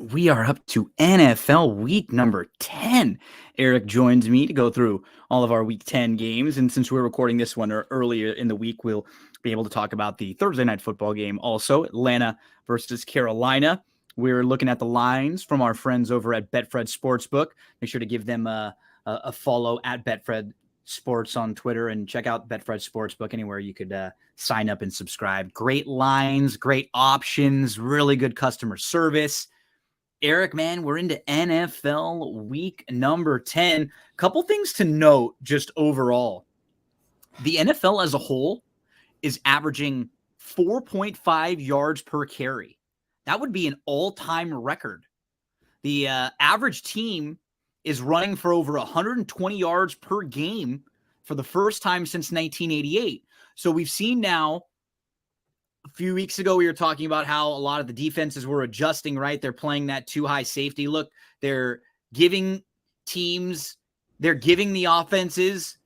We are up to NFL week number 10. Eric joins me to go through all of our week 10 games. And since we're recording this one earlier in the week, we'll be able to talk about the Thursday night football game also, Atlanta versus Carolina. We're looking at the lines from our friends over at Betfred Sportsbook. Make sure to give them a follow at Betfred Sports on Twitter and check out Betfred Sportsbook anywhere you could sign up and subscribe. Great lines, great options, really good customer service. Eric, man, we're into NFL week number 10. Couple things to note just overall. The NFL as a whole is averaging 4.5 yards per carry. That would be an all-time record. The average team is running for over 120 yards per game for the first time since 1988. So we've seen now, a few weeks ago, we were talking about how a lot of the defenses were adjusting, right? They're playing that too high safety look. They're giving the offenses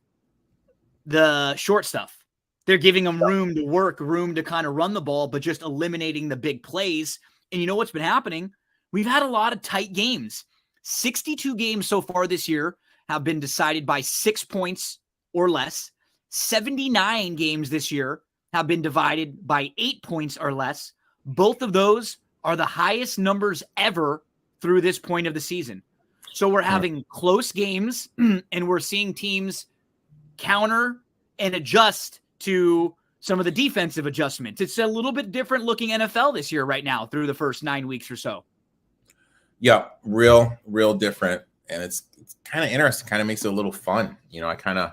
the short stuff. They're giving them room to work, room to kind of run the ball, but just eliminating the big plays. And you know what's been happening? We've had a lot of tight games. 62 games so far this year have been decided by 6 points or less. 79 games this year have been divided by 8 points or less. Both of those are the highest numbers ever through this point of the season. So we're having close games and we're seeing teams counter and adjust to some of the defensive adjustments. It's a little bit different looking NFL this year right now through the first 9 weeks or so. Yeah, real different. And it's kind of interesting, kind of makes it a little fun. You know, I kind of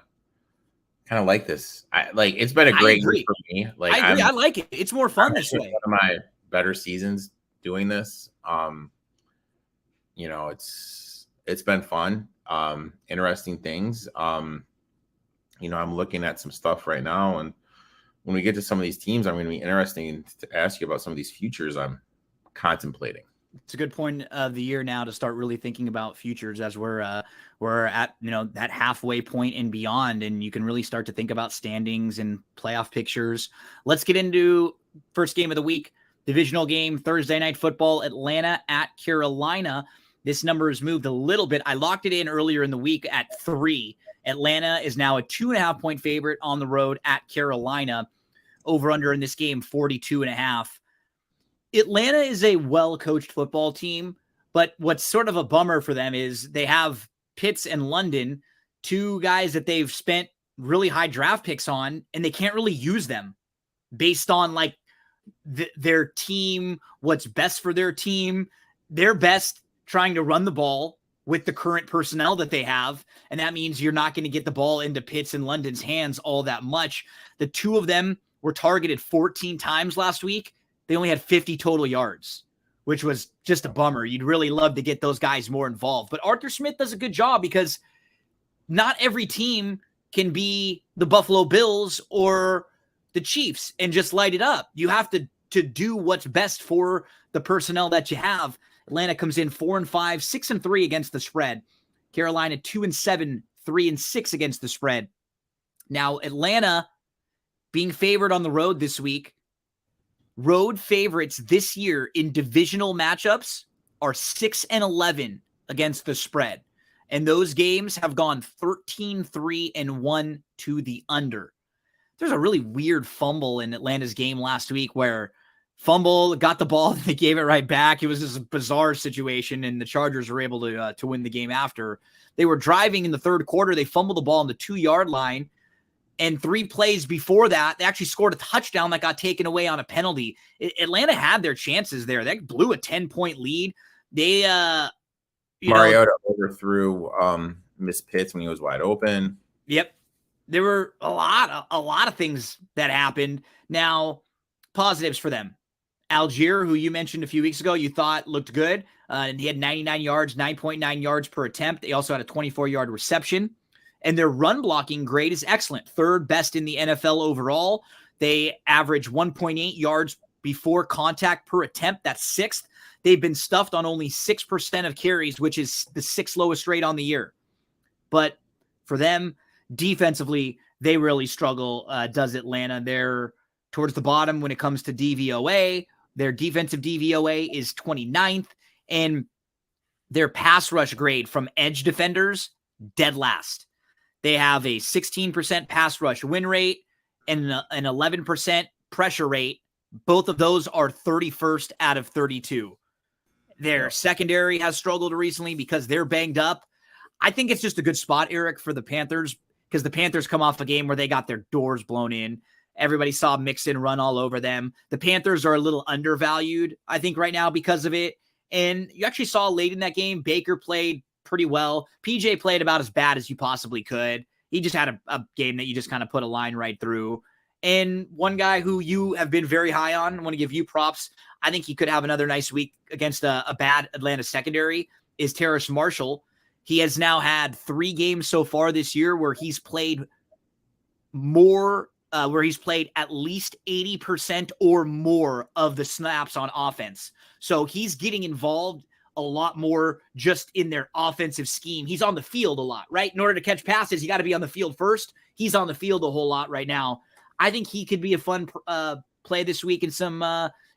like this. It's been a great year for me. I agree. I like it. It's more fun this way. One of my better seasons doing this. You know, it's been fun. Interesting things. You know, I'm looking at some stuff right now, and when we get to some of these teams, I'm going to be interesting to ask you about some of these futures I'm contemplating. It's a good point of the year now to start really thinking about futures as we're at, you know, that halfway point and beyond, and you can really start to think about standings and playoff pictures. Let's get into first game of the week, divisional game, Thursday night football, Atlanta at Carolina. This number has moved a little bit. I locked it in earlier in the week at 3. Atlanta is now a 2.5-point favorite on the road at Carolina. Over under in this game, 42.5. Atlanta is a well-coached football team, but what's sort of a bummer for them is they have Pitts and London, two guys that they've spent really high draft picks on, and they can't really use them based on like their team, what's best for their team. They're best trying to run the ball with the current personnel that they have, and that means you're not going to get the ball into Pitts and London's hands all that much. The two of them were targeted 14 times last week. They only had 50 total yards, which was just a bummer. You'd really love to get those guys more involved. But Arthur Smith does a good job because not every team can be the Buffalo Bills or the Chiefs and just light it up. You have to do what's best for the personnel that you have. Atlanta comes in 4-5, 6-3 against the spread. Carolina 2-7, 3-6 against the spread. Now, Atlanta being favored on the road this week. Road favorites this year in divisional matchups are 6-11 against the spread. And those games have gone 13-3-1 to the under. There's a really weird fumble in Atlanta's game last week where fumble, got the ball, they gave it right back. It was just a bizarre situation, and the Chargers were able to win the game after. They were driving in the third quarter. They fumbled the ball on the 2-yard line. And 3 plays before that, they actually scored a touchdown that got taken away on a penalty. Atlanta had their chances there. They blew a 10-point lead. They, Mariota overthrew Miss Pitts when he was wide open. Yep. There were a lot of things that happened. Now, positives for them. Algier, who you mentioned a few weeks ago, you thought looked good. And he had 99 yards, 9.9 yards per attempt. They also had a 24-yard reception. And their run blocking grade is excellent. Third best in the NFL overall. They average 1.8 yards before contact per attempt. That's 6th. They've been stuffed on only 6% of carries, which is the 6th lowest rate on the year. But for them, defensively, they really struggle, does Atlanta. They're towards the bottom when it comes to DVOA. Their defensive DVOA is 29th, And their pass rush grade from edge defenders, dead last. They have a 16% pass rush win rate and an 11% pressure rate. Both of those are 31st out of 32. Their secondary has struggled recently because they're banged up. I think it's just a good spot, Eric, for the Panthers, because the Panthers come off a game where they got their doors blown in. Everybody saw Mixon run all over them. The Panthers are a little undervalued, I think, right now because of it. And you actually saw late in that game, Baker played pretty well. PJ played about as bad as you possibly could. He just had a game that you just kind of put a line right through. And one guy who you have been very high on, I want to give you props. I think he could have another nice week against a bad Atlanta secondary, is Terrace Marshall. He has now had 3 games so far this year where he's played more, where he's played at least 80% or more of the snaps on offense. So he's getting involved a lot more just in their offensive scheme. He's on the field a lot, right? In order to catch passes, you got to be on the field first. He's on the field a whole lot right now. I think he could be a fun play this week in some,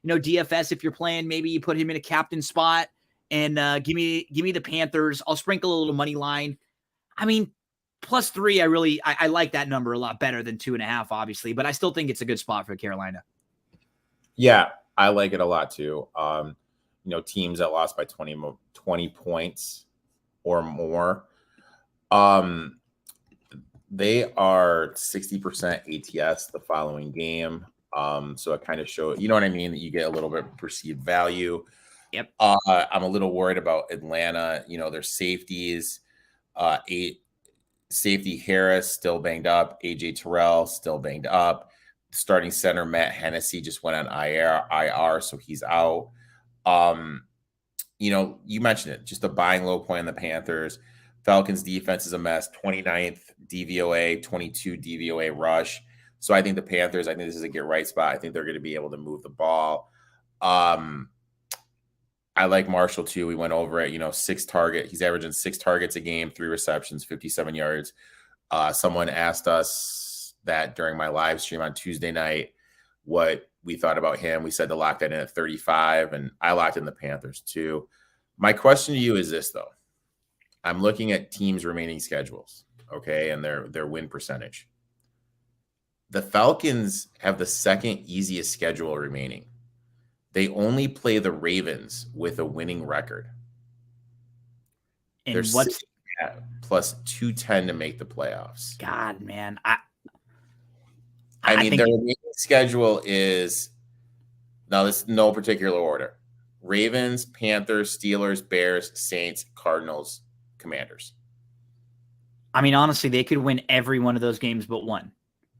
DFS. If you're playing, maybe you put him in a captain spot and give me the Panthers. I'll sprinkle a little money line. I mean, +3, I like that number a lot better than 2.5, obviously, but I still think it's a good spot for Carolina. Yeah, I like it a lot too. Teams that lost by 20 points or more. They are 60% ATS the following game. So it kind of shows, you know what I mean, that you get a little bit of perceived value. Yep. I'm a little worried about Atlanta. Their safeties, safety Harris still banged up. AJ Terrell still banged up. Starting center Matt Hennessy just went on IR, so he's out. You mentioned it, just a buying low point on the Panthers. Falcons defense is a mess, 29th DVOA, 22 DVOA rush. So I think the Panthers, I think this is a get right spot. I think they're going to be able to move the ball. I like Marshall too. We went over it, 6 target. He's averaging 6 targets a game, 3 receptions, 57 yards. Someone asked us that during my live stream on Tuesday night, what we thought about him. We said to lock that in at 35, and I locked in the Panthers too. My question to you is this, though. I'm looking at teams' remaining schedules, okay, and their win percentage. The Falcons have the second easiest schedule remaining. They only play the Ravens with a winning record. And They're what's plus 210 to make the playoffs. God, man. I mean, their remaining schedule is, now this no particular order: Ravens, Panthers, Steelers, Bears, Saints, Cardinals, Commanders. I mean, honestly, they could win every one of those games but one.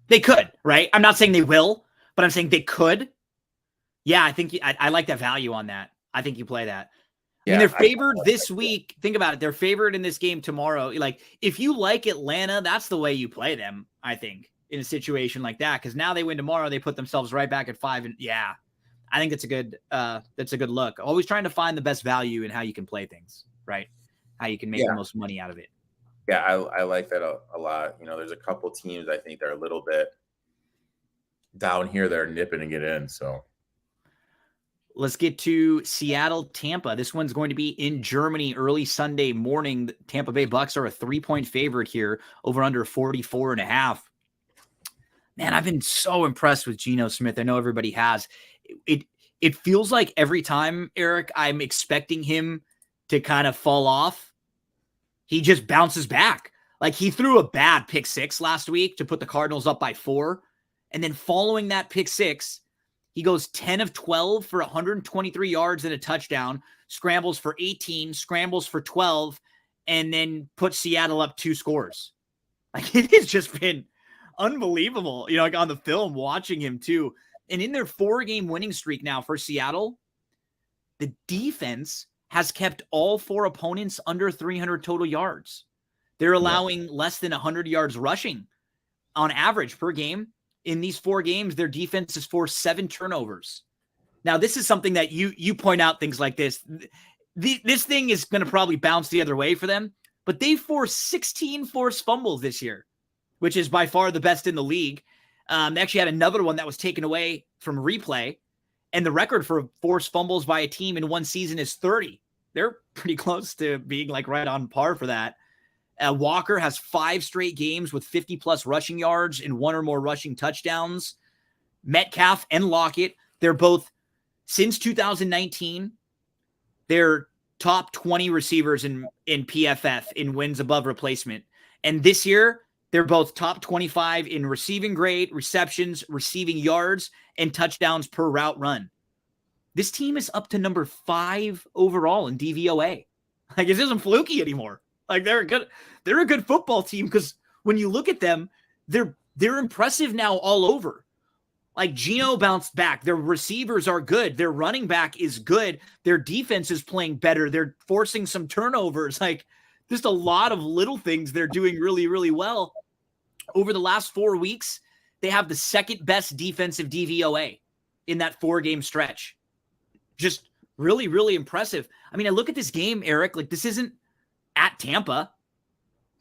They could, right? I'm not saying they will, but I'm saying they could. Yeah, I think I like that value on that. I think you play that. I mean, they're favored this week. Think about it. They're favored in this game tomorrow. Like, if you like Atlanta, that's the way you play them, I think, in a situation like that. Because now they win tomorrow, they put themselves right back at 5. And yeah, I think that's a good look. Always trying to find the best value in how you can play things, right? How you can make the most money out of it. Yeah, I like that a lot. There's a couple teams I think they're a little bit down here. They're nipping to get in. So let's get to Seattle, Tampa. This one's going to be in Germany early Sunday morning. The Tampa Bay Bucks are a 3-point favorite here, over under 44.5. Man, I've been so impressed with Geno Smith. I know everybody has. It feels like every time, Eric, I'm expecting him to kind of fall off, he just bounces back. Like, he threw a bad pick 6 last week to put the Cardinals up by 4. And then following that pick 6, he goes 10 of 12 for 123 yards and a touchdown, scrambles for 18, scrambles for 12, and then puts Seattle up 2 scores. Like, it has just been unbelievable, like on the film, watching him too. And in their 4-game winning streak now for Seattle, the defense has kept all 4 opponents under 300 total yards. They're allowing less than 100 yards rushing on average per game. In these 4 games, their defense has forced 7 turnovers. Now, this is something that you point out things like this. This thing is going to probably bounce the other way for them, but they forced 16 forced fumbles this year, which is by far the best in the league. They actually had another one that was taken away from replay, and the record for forced fumbles by a team in one season is 30. they're pretty close to being like right on par for that. Walker has 5 straight games with 50+ rushing yards and 1 or more rushing touchdowns. Metcalf and Lockett, they're both, since 2019, they're top 20 receivers in PFF in wins above replacement. And this year, they're both top 25 in receiving grade, receptions, receiving yards, and touchdowns per route run. This team is up to number 5 overall in DVOA. Like, it isn't fluky anymore. Like, they're a good football team, because when you look at them, they're impressive now all over. Like, Geno bounced back. Their receivers are good. Their running back is good. Their defense is playing better. They're forcing some turnovers. Like, just a lot of little things they're doing really, really well. Over the last 4 weeks, they have the second best defensive DVOA in that 4-game stretch. Just really, really impressive. I mean, I look at this game, Eric, like, this isn't at Tampa.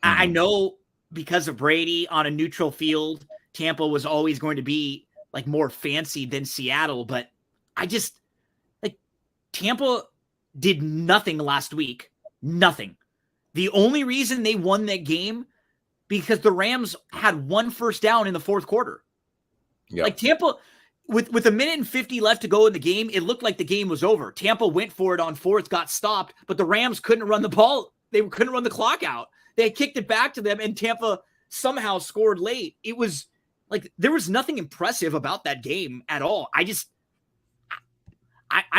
I know because of Brady on a neutral field, Tampa was always going to be like more fancy than Seattle, but I just, like, Tampa did nothing last week. Nothing. The only reason they won that game, because the Rams had 1 first down in the 4th quarter. Yep. Like, Tampa, with 1:50 left to go in the game, it looked like the game was over. Tampa went for it on 4th, got stopped, but the Rams couldn't run the ball. They couldn't run the clock out. They kicked it back to them, and Tampa somehow scored late. It was like, there was nothing impressive about that game at all. I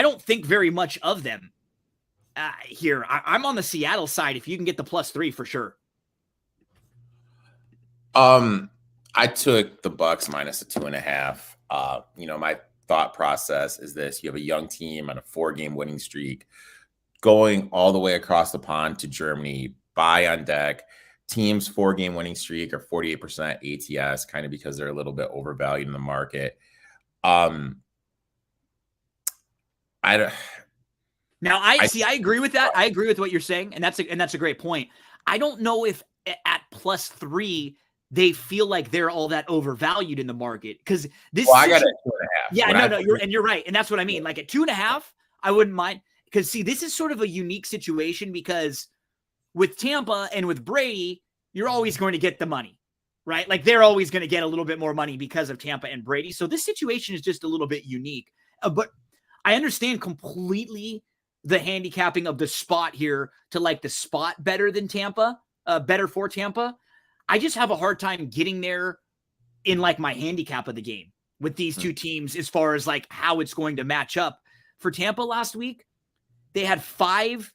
don't think very much of them here. I'm on the Seattle side if you can get the +3 for sure. I took the Bucks minus a 2.5. My thought process is this: you have a young team on a 4-game winning streak, going all the way across the pond to Germany, buy on deck. Teams 4-game winning streak are 48% ATS, kind of because they're a little bit overvalued in the market. I agree with that. I agree with what you're saying, and that's a great point. I don't know if at +3 they feel like they're all that overvalued in the market, because this. Well, I got it at 2.5. Yeah, you're right, and that's what I mean. Like, at 2.5, I wouldn't mind, because see, this is sort of a unique situation, because with Tampa and with Brady, you're always going to get the money, right? Like, they're always going to get a little bit more money because of Tampa and Brady. So this situation is just a little bit unique. But I understand completely the handicapping of the spot here to like the spot better than Tampa, better for Tampa. I just have a hard time getting there in like my handicap of the game with these two teams, as far as like how it's going to match up. For Tampa last week, they had 5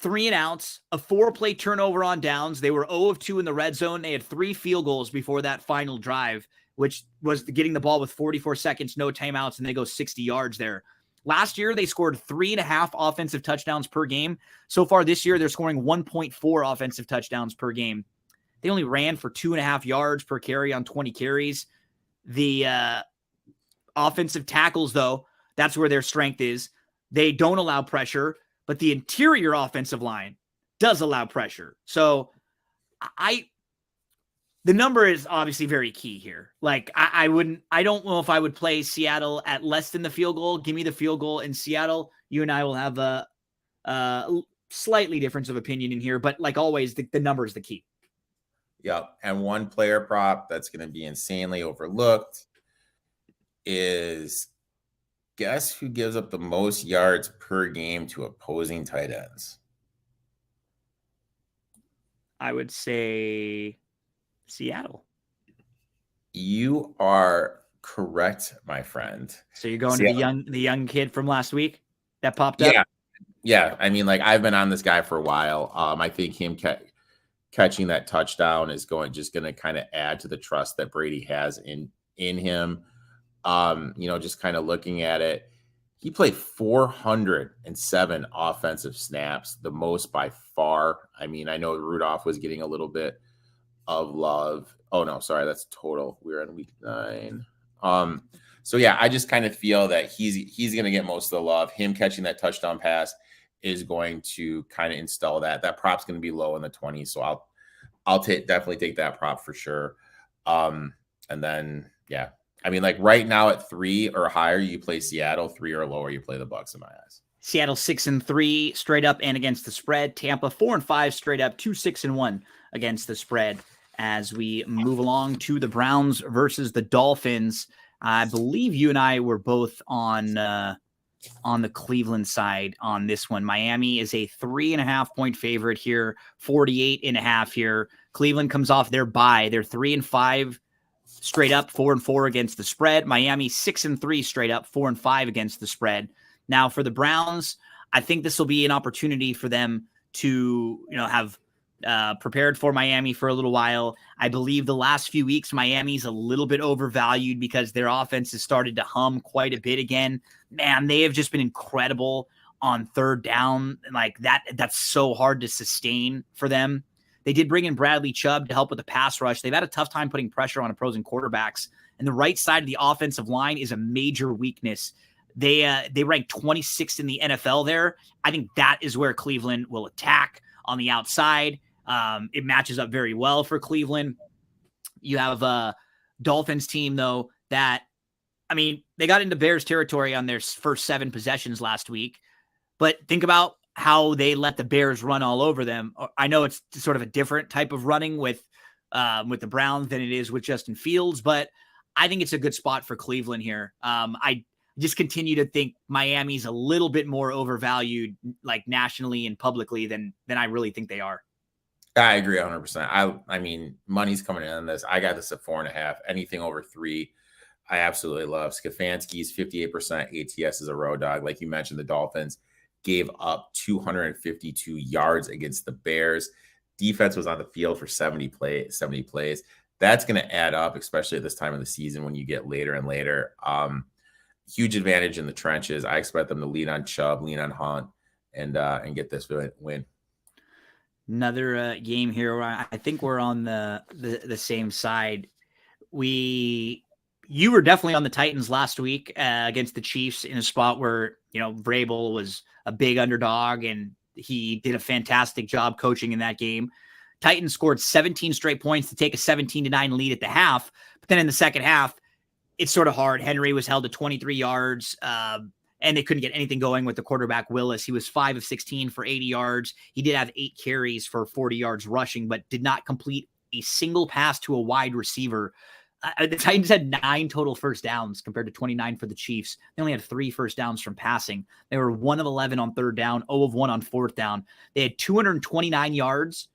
3-and-outs, a 4-play turnover on downs. They were 0 of 2 in the red zone. They had 3 field goals before that final drive, which was getting the ball with 44 seconds, no timeouts, and they go 60 yards there. Last year, they scored 3.5 offensive touchdowns per game. So far this year, they're scoring 1.4 offensive touchdowns per game. They only ran for 2.5 yards per carry on 20 carries. The offensive tackles, though, that's where their strength is. They don't allow pressure, but the interior offensive line does allow pressure. So the number is obviously very key here. Like, I don't know if I would play Seattle at less than the field goal. Give me the field goal in Seattle. You and I will have a slightly difference of opinion in here, but like always, the number is the key. Yep. And one player prop that's going to be insanely overlooked is, guess who gives up the most yards per game to opposing tight ends? I would say Seattle. You are correct, my friend. So you're going to the young kid from last week that popped up? Yeah. I mean, like, I've been on this guy for a while. I think him catching that touchdown is going to kind of add to the trust that Brady has in him. Just kind of looking at it, he played 407 offensive snaps, the most by far. I mean, I know Rudolph was getting a little bit of love. Oh no, sorry, that's total. We're in week 9. So yeah, I just kind of feel that he's going to get most of the love. Him catching that touchdown pass is going to kind of install that. That prop's going to be low in the 20s, so I'll definitely take that prop for sure. And then I mean, like right now at 3 or higher, you play Seattle. 3 or lower, you play the Bucks in my eyes. Seattle 6-3 straight up and against the spread. Tampa 4-5 straight up, 2-6-1 against the spread. As we move along to the Browns versus the Dolphins, I believe you and I were both on the Cleveland side on this one. Miami is a 3.5-point favorite here, 48.5 here. Cleveland comes off their bye. They're 3-5 straight up, 4-4 against the spread. Miami 6-3 straight up, 4-5 against the spread. Now for the Browns, I think this will be an opportunity for them to, have prepared for Miami for a little while. I believe the last few weeks, Miami's a little bit overvalued because their offense has started to hum quite a bit again. Man, they have just been incredible on third down. Like that's so hard to sustain for them. They did bring in Bradley Chubb to help with the pass rush. They've had a tough time putting pressure on opposing quarterbacks. And the right side of the offensive line is a major weakness. They rank 26th in the NFL there. I think that is where Cleveland will attack on the outside. It matches up very well for Cleveland. You have a Dolphins team, though, that, they got into Bears territory on their first 7 possessions last week. But think about how they let the Bears run all over them. I know it's sort of a different type of running with the Browns than it is with Justin Fields, but I think it's a good spot for Cleveland here. I just continue to think Miami's a little bit more overvalued, like nationally and publicly than I really think they are. I agree 100%. I mean, money's coming in on this. I got this at 4.5. Anything over 3, I absolutely love. Stefanski's 58% ATS as a road dog. Like you mentioned, the Dolphins gave up 252 yards against the Bears. Defense was on the field for 70 plays. That's going to add up, especially at this time of the season when you get later and later. Huge advantage in the trenches. I expect them to lean on Chubb, lean on Hunt, and get this win. Another game here where I think we're on the same side. You were definitely on the Titans last week against the Chiefs in a spot where, Vrabel was a big underdog and he did a fantastic job coaching in that game. Titans scored 17 straight points to take a 17-9 lead at the half. But then in the second half, it's sort of hard. Henry was held to 23 yards, and they couldn't get anything going with the quarterback, Willis. He was 5 of 16 for 80 yards. He did have 8 carries for 40 yards rushing, but did not complete a single pass to a wide receiver. The Titans had 9 total first downs compared to 29 for the Chiefs. They only had 3 first downs from passing. They were 1 of 11 on third down, 0 of 1 on fourth down. They had 229 yards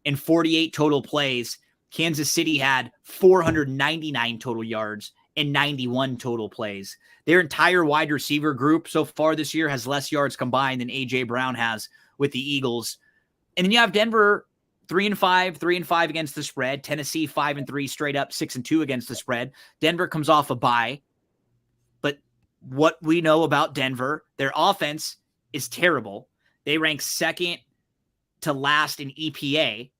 and 48 total plays. Kansas City had 499 total yards and 91 total plays. Their entire wide receiver group so far this year has less yards combined than A.J. Brown has with the Eagles. And then you have Denver 3-5 against the spread. Tennessee 5-3 straight up, 6-2 against the spread. Denver comes off a bye. But what we know about Denver, their offense is terrible. They rank second to last in EPA,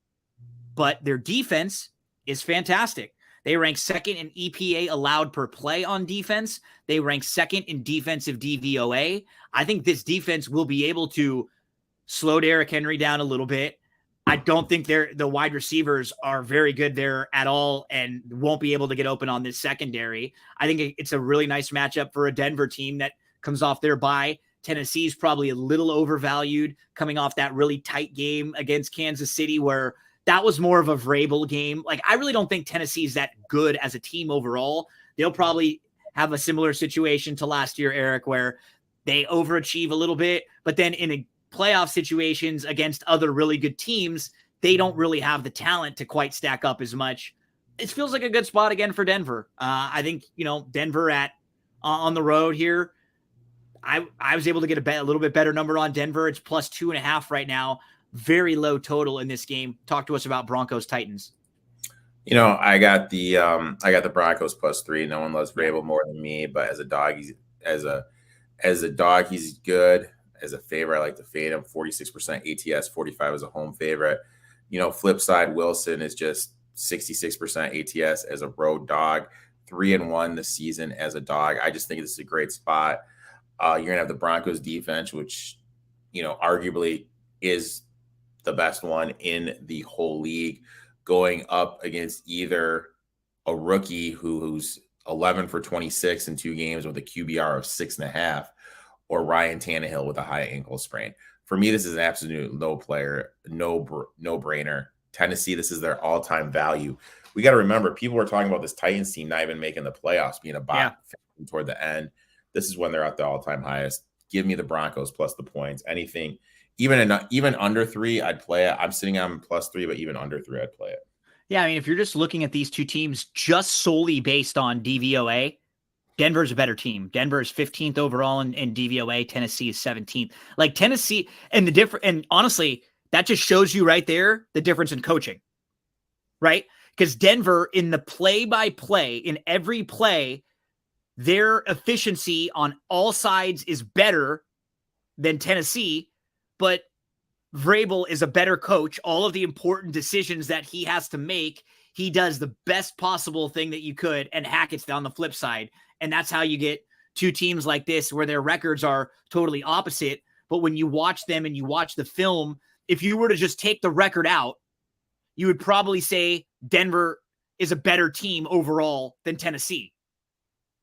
but their defense is fantastic. They rank second in EPA allowed per play on defense. They rank second in defensive DVOA. I think this defense will be able to slow Derrick Henry down a little bit. I don't think the wide receivers are very good there at all and won't be able to get open on this secondary. I think it's a really nice matchup for a Denver team that comes off their bye. Tennessee's probably a little overvalued coming off that really tight game against Kansas City where that was more of a Vrabel game. Like, I really don't think Tennessee's that good as a team overall. They'll probably have a similar situation to last year, Eric, where they overachieve a little bit, but then in a playoff situations against other really good teams, they don't really have the talent to quite stack up as much. It feels like a good spot again for Denver. I think, Denver on the road here, I was able to get a little bit better number on Denver. It's plus 2.5 right now. Very low total in this game. Talk to us about Broncos Titans. I got the Broncos plus 3. No one loves Vrabel more than me, but as a dog, he's good. As a favorite, I like to fade him. 46% ATS, 45 as a home favorite. Flip side, Wilson is just 66% ATS as a road dog. 3-1 this season as a dog. I just think this is a great spot. You're gonna have the Broncos defense, which arguably is the best one in the whole league, going up against either a rookie who's 11 for 26 in 2 games with a QBR of 6.5, or Ryan Tannehill with a high ankle sprain. For me, this is an absolute no-brainer. Tennessee, this is their all-time value. We got to remember, people were talking about this Titans team not even making the playoffs, being a bot toward the end. This is when they're at the all-time highest. Give me the Broncos plus the points. Anything, even under 3, I'd play it. I'm sitting on +3, but even under 3, I'd play it. Yeah, I mean, if you're just looking at these two teams just solely based on DVOA, Denver's a better team. Denver is 15th overall in DVOA. Tennessee is 17th. Like Tennessee, and honestly, that just shows you right there the difference in coaching, right? Because Denver, in the play-by-play, in every play, their efficiency on all sides is better than Tennessee, but Vrabel is a better coach. All of the important decisions that he has to make, he does the best possible thing that you could, and Hackett's on the flip side. And that's how you get two teams like this where their records are totally opposite. But when you watch them and you watch the film, if you were to just take the record out, you would probably say Denver is a better team overall than Tennessee.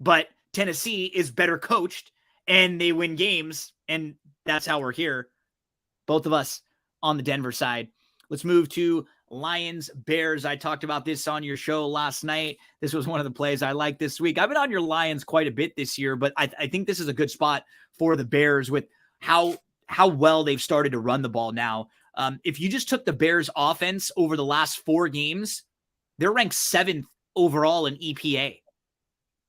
But Tennessee is better coached and they win games. And that's how we're here. Both of us on the Denver side. Let's move to Lions, Bears. I talked about this on your show last night. This was one of the plays I like this week. I've been on your Lions quite a bit this year, but I think this is a good spot for the Bears with how well they've started to run the ball now. If you just took the Bears offense over the last 4 games, they're ranked 7th overall in EPA.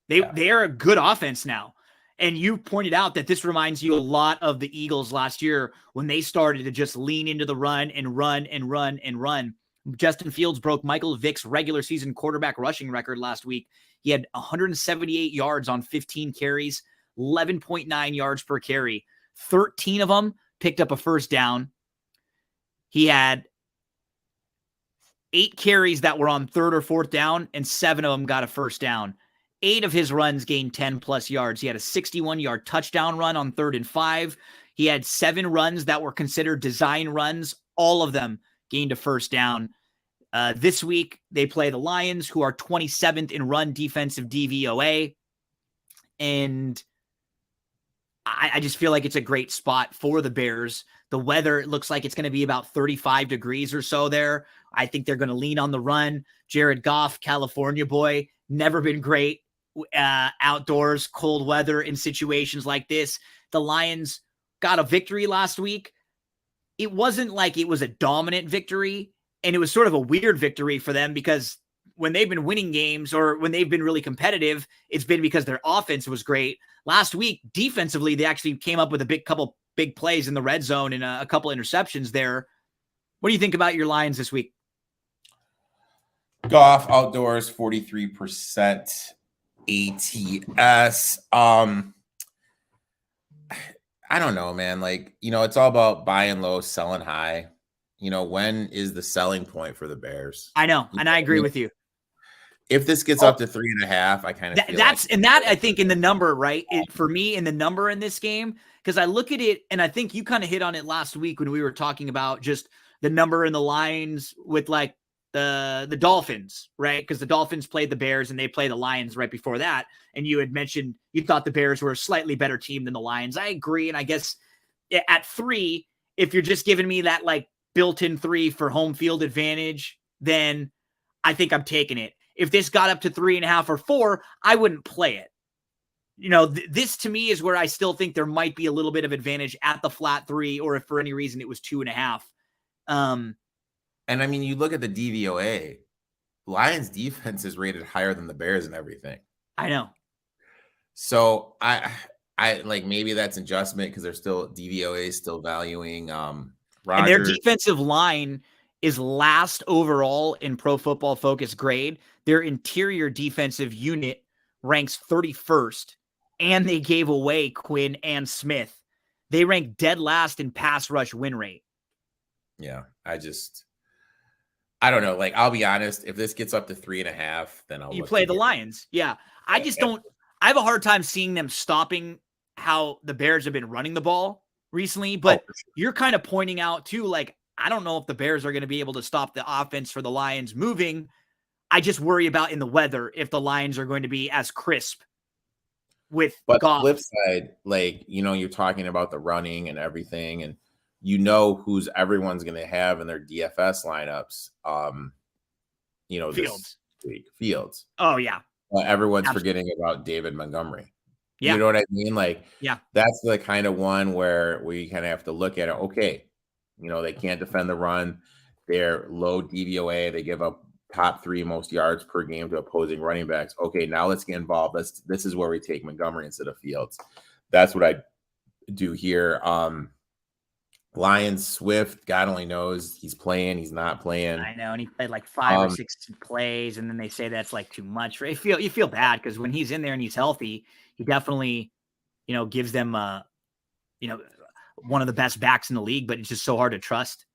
They are a good offense now. And you pointed out that this reminds you a lot of the Eagles last year when they started to just lean into the run and run and run and run. Justin Fields broke Michael Vick's regular season quarterback rushing record last week. He had 178 yards on 15 carries, 11.9 yards per carry. 13 of them picked up a first down. He had 8 carries that were on 3rd or 4th down, and 7 of them got a first down. 8 of his runs gained 10-plus yards. He had a 61-yard touchdown run on 3rd and 5. He had 7 runs that were considered design runs. All of them gained a first down. This week, they play the Lions, who are 27th in run defensive DVOA. And I just feel like it's a great spot for the Bears. The weather, it looks like it's going to be about 35 degrees or so there. I think they're going to lean on the run. Jared Goff, California boy, never been great outdoors, cold weather in situations like this. The Lions got a victory last week. It wasn't like it was a dominant victory, and it was sort of a weird victory for them because when they've been winning games or when they've been really competitive, it's been because their offense was great. Last week, defensively, they actually came up with a couple big plays in the red zone and a couple interceptions there. What do you think about your Lions this week? Goff outdoors, 43% ATS. I don't know, man. Like, it's all about buying low, selling high. When is the selling point for the Bears? I know, and I agree with you. If this gets up to 3.5, I kind of feel that I think in the number, right? For me, in the number in this game, because I look at it, and I think you kind of hit on it last week when we were talking about just the number in the lines with like the Dolphins, right? Because the Dolphins played the Bears and they played the Lions right before that. And you had mentioned you thought the Bears were a slightly better team than the Lions. I agree. And I guess at 3, if you're just giving me that like built-in 3 for home field advantage, then I think I'm taking it. If this got up to 3.5 or 4, I wouldn't play it. This to me is where I still think there might be a little bit of advantage at the flat 3, or if for any reason it was 2.5. And I mean, you look at the DVOA, Lions defense is rated higher than the Bears and everything. I know. So I like, maybe that's an adjustment because they're still DVOA is still valuing Rodgers. And their defensive line is last overall in Pro Football Focus grade. Their interior defensive unit ranks 31st, and they gave away Quinn and Smith. They rank dead last in pass rush win rate. Yeah, I don't know. Like, I'll be honest, if this gets up to 3.5, then You play the Lions. Yeah. I have a hard time seeing them stopping how the Bears have been running the ball recently, but You're kind of pointing out too, like, I don't know if the Bears are going to be able to stop the offense for the Lions moving. I just worry about in the weather if the Lions are going to be as crisp with But the Goff. flip side, like, you're talking about the running and everything, and who's everyone's going to have in their DFS lineups. Fields. This week, Fields. Oh yeah. Everyone's forgetting about David Montgomery. Yeah. You know what I mean? Like, yeah, that's the kind of one where we kind of have to look at it. Okay, they can't defend the run. They're low DVOA. They give up top 3 most yards per game to opposing running backs. Okay, now let's get involved. This is where we take Montgomery instead of Fields. That's what I do here. Lions, Swift, God only knows he's playing, he's not playing. I know, and he played like 5 or 6 plays, and then they say that's like too much. You feel bad because when he's in there and he's healthy, he definitely, gives them, one of the best backs in the league, but it's just so hard to trust.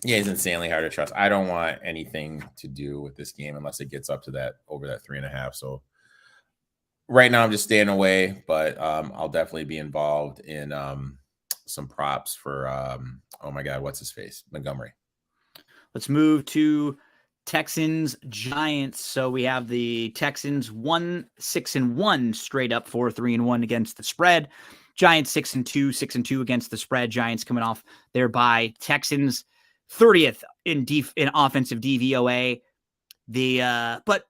Yeah, he's insanely hard to trust. I don't want anything to do with this game unless it gets up to over that 3.5. So right now I'm just staying away, but I'll definitely be involved in some props for oh my God, what's his face? Montgomery. Let's move to Texans Giants. So we have the Texans 1-6-1 straight up, 4-3-1 against the spread. Giants 6-2, 6-2 against the spread. Giants coming off their bye. Texans 30th in offensive DVOA. But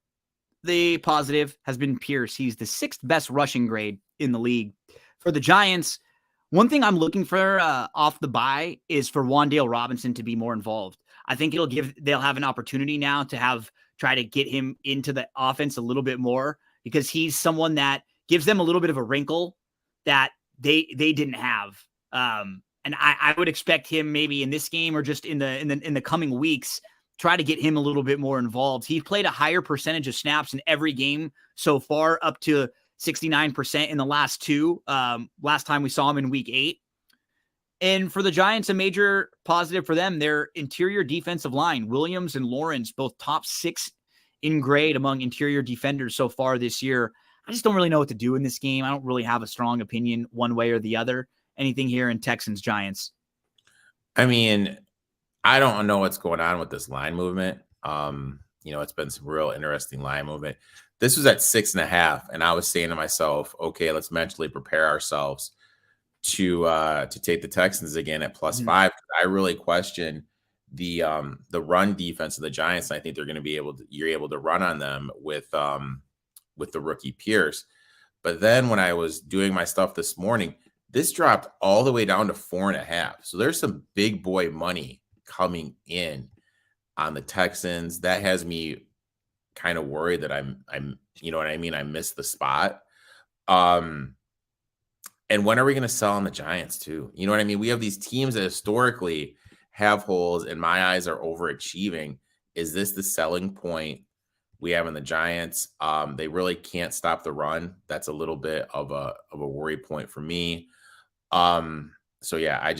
the positive has been Pierce. He's the 6th best rushing grade in the league. For the Giants, one thing I'm looking for off the bye is for Wan'Dale Robinson to be more involved. I think they'll have an opportunity now to try to get him into the offense a little bit more, because he's someone that gives them a little bit of a wrinkle that they didn't have. And I would expect him maybe in this game or just in the coming weeks, try to get him a little bit more involved. He's played a higher percentage of snaps in every game so far, up to 69% in the last 2. Last time we saw him in week 8. And for the Giants, a major positive for them, their interior defensive line, Williams and Lawrence, both top 6 in grade among interior defenders so far this year. I just don't really know what to do in this game. I don't really have a strong opinion one way or the other. Anything here in Texans Giants? I mean, I don't know what's going on with this line movement. It's been some real interesting line movement. This was at 6.5, and I was saying to myself, okay, let's mentally prepare ourselves to take the Texans again at +5. I really question the run defense of the Giants. And I think they're going to be you're able to run on them with the rookie Pierce. But then when I was doing my stuff this morning, this dropped all the way down to 4.5. So there's some big boy money coming in on the Texans. That has me kind of worried that I'm, you know what I mean? I missed the spot. And when are we going to sell on the Giants too? You know what I mean? We have these teams that historically have holes, and my eyes are overachieving. Is this the selling point we have in the Giants? They really can't stop the run. That's a little bit of a worry point for me. So yeah, I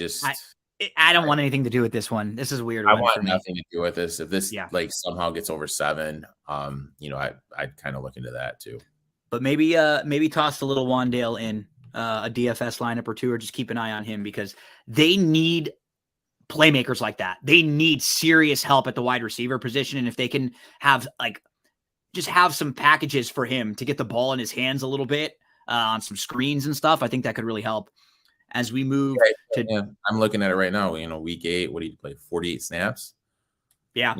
don't want anything to do with this one. This is a weird. I want nothing to do with this. If this somehow gets over 7, I'd kind of look into that too. But maybe toss a little Wan'Dale in a DFS lineup or 2, or just keep an eye on him, because they need playmakers like that. They need serious help at the wide receiver position. And if they can have just have some packages for him to get the ball in his hands a little bit on some screens and stuff, I think that could really help as we move I'm looking at it right now. Week 8, what did he play? 48 snaps. Yeah.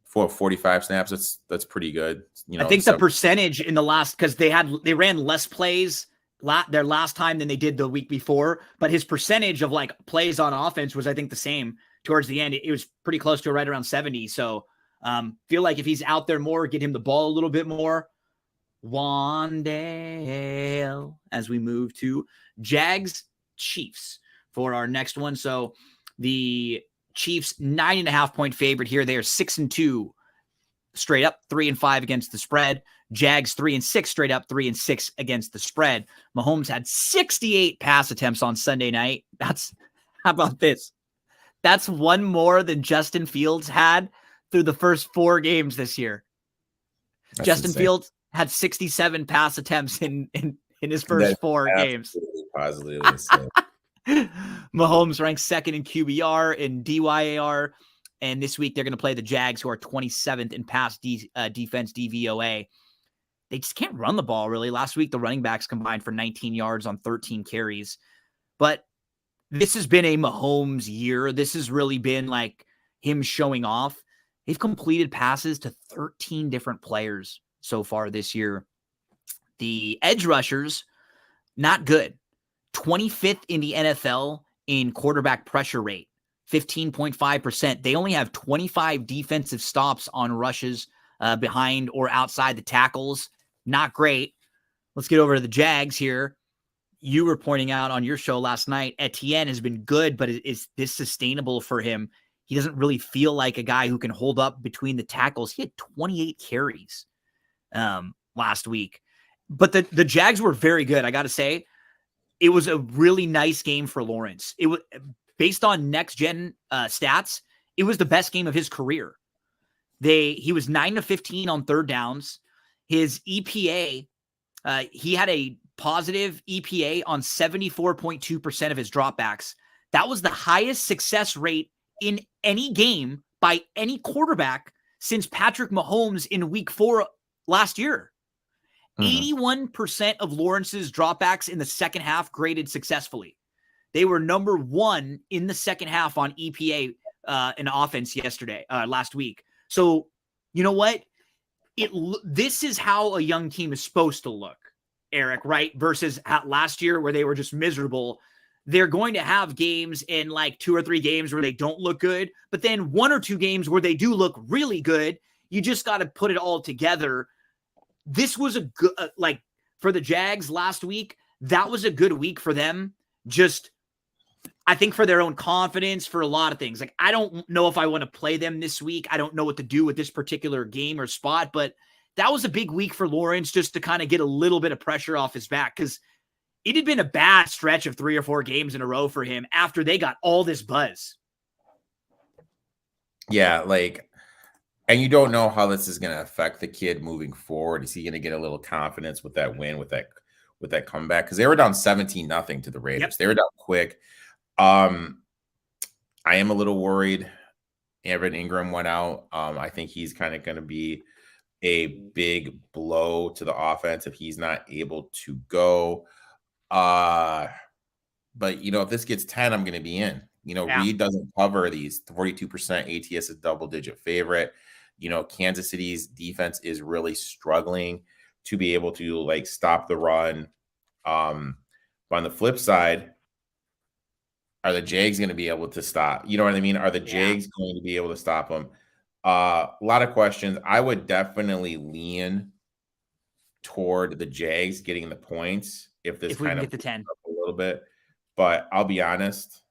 For 45 snaps, that's pretty good. I think the percentage in the last, because they ran less plays their last time than they did the week before, but his percentage of plays on offense was, I think, the same towards the end. It was pretty close to right around 70. So feel like if he's out there more, get him the ball a little bit more. Wan'Dale, as we move to Jags Chiefs for our next one. So the Chiefs 9.5 point favorite here. They are 6-2 straight up, 3-5 against the spread. Jags 3-6 straight up, 3-6 against the spread. Mahomes had 68 pass attempts on Sunday night. How about this? That's one more than Justin Fields had through the first 4 games this year. That's Justin insane. Fields had 67 pass attempts in his first 4 games. Positively. Mahomes ranks 2nd in QBR, in DYAR, And this week they're going to play the Jags, who are 27th in pass defense DVOA. They just can't run the ball, really. Last week, the running backs combined for 19 yards on 13 carries. But this has been a Mahomes year. This has really been like him showing off. They've completed passes to 13 different players so far this year. The edge rushers, not good. 25th in the NFL in quarterback pressure rate, 15.5%. They only have 25 defensive stops on rushes behind or outside the tackles. Not great. Let's get over to the Jags here. You were pointing out on your show last night, Etienne has been good, but is this sustainable for him? He doesn't really feel like a guy who can hold up between the tackles. He had 28 carries last week. But the Jags were very good, I got to say. It was a really nice game for Lawrence. It was based on next-gen stats, it was the best game of his career. He was 9-15 on third downs. His EPA, he had a positive EPA on 74.2% of his dropbacks. That was the highest success rate in any game by any quarterback since Patrick Mahomes in week 4 last year. 81% of Lawrence's dropbacks in the second half graded successfully. They were number 1 in the second half on EPA in offense last week. So, you know what? This is how a young team is supposed to look, Eric, right? Versus last year where they were just miserable. They're going to have games in like 2 or 3 games where they don't look good, but then 1 or 2 games where they do look really good. You just got to put it all together. This was a good, for the Jags last week, that was a good week for them. Just, I think for their own confidence, for a lot of things. Like, I don't know if I want to play them this week. I don't know what to do with this particular game or spot, but that was a big week for Lawrence just to kind of get a little bit of pressure off his back, because it had been a bad stretch of 3 or 4 games in a row for him after they got all this buzz. Yeah, and you don't know how this is going to affect the kid moving forward. Is he going to get a little confidence with that win, with that comeback? Because they were down 17-0 to the Raiders. Yep. They were down quick. I am a little worried. Evan Ingram went out. I think he's kind of going to be a big blow to the offense if he's not able to go. But, if this gets 10, I'm going to be in. Reed doesn't cover these. 42% ATS is double-digit favorite. Kansas City's defense is really struggling to be able to stop the run. But on the flip side, are the Jags going to be able to stop? You know what I mean? Are the Jags going to be able to stop them? A lot of questions. I would definitely lean toward the Jags getting the points if we kind of get the 10 a little bit. But I'll be honest,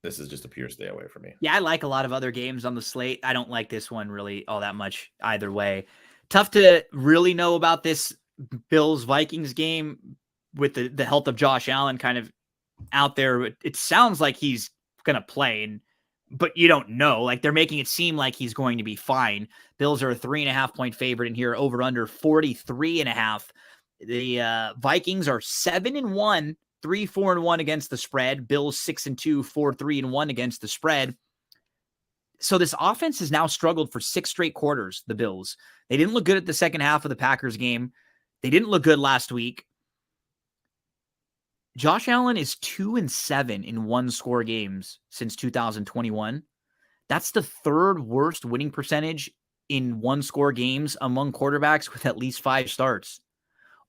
this is just a pure stay away for me. Yeah, I like a lot of other games on the slate. I don't like this one really all that much either way. Tough to really know about this Bills-Vikings game with the health of Josh Allen kind of out there. It sounds like he's going to play, but you don't know. Like, they're making it seem like he's going to be fine. Bills are a 3.5-point favorite in here, over under 43.5. The Vikings are 7-1. 3-4-1 against the spread. Bills 6-2, 4-3-1 against the spread. So this offense has now struggled for 6 straight quarters, the Bills. They didn't look good at the second half of the Packers game. They didn't look good last week. Josh Allen is 2-7 in 1-score games since 2021. That's the 3rd worst winning percentage in 1-score games among quarterbacks with at least 5 starts.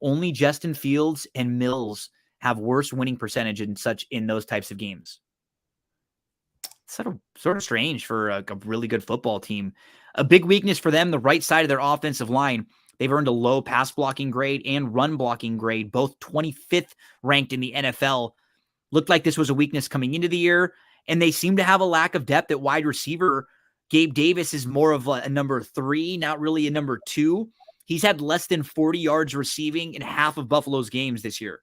Only Justin Fields and Mills have worse winning percentage in those types of games. It's sort of strange for a really good football team. A big weakness for them, the right side of their offensive line. They've earned a low pass blocking grade and run blocking grade, both 25th ranked in the NFL. Looked like this was a weakness coming into the year, and they seem to have a lack of depth at wide receiver. Gabe Davis is more of a number 3, not really a number 2. He's had less than 40 yards receiving in half of Buffalo's games this year.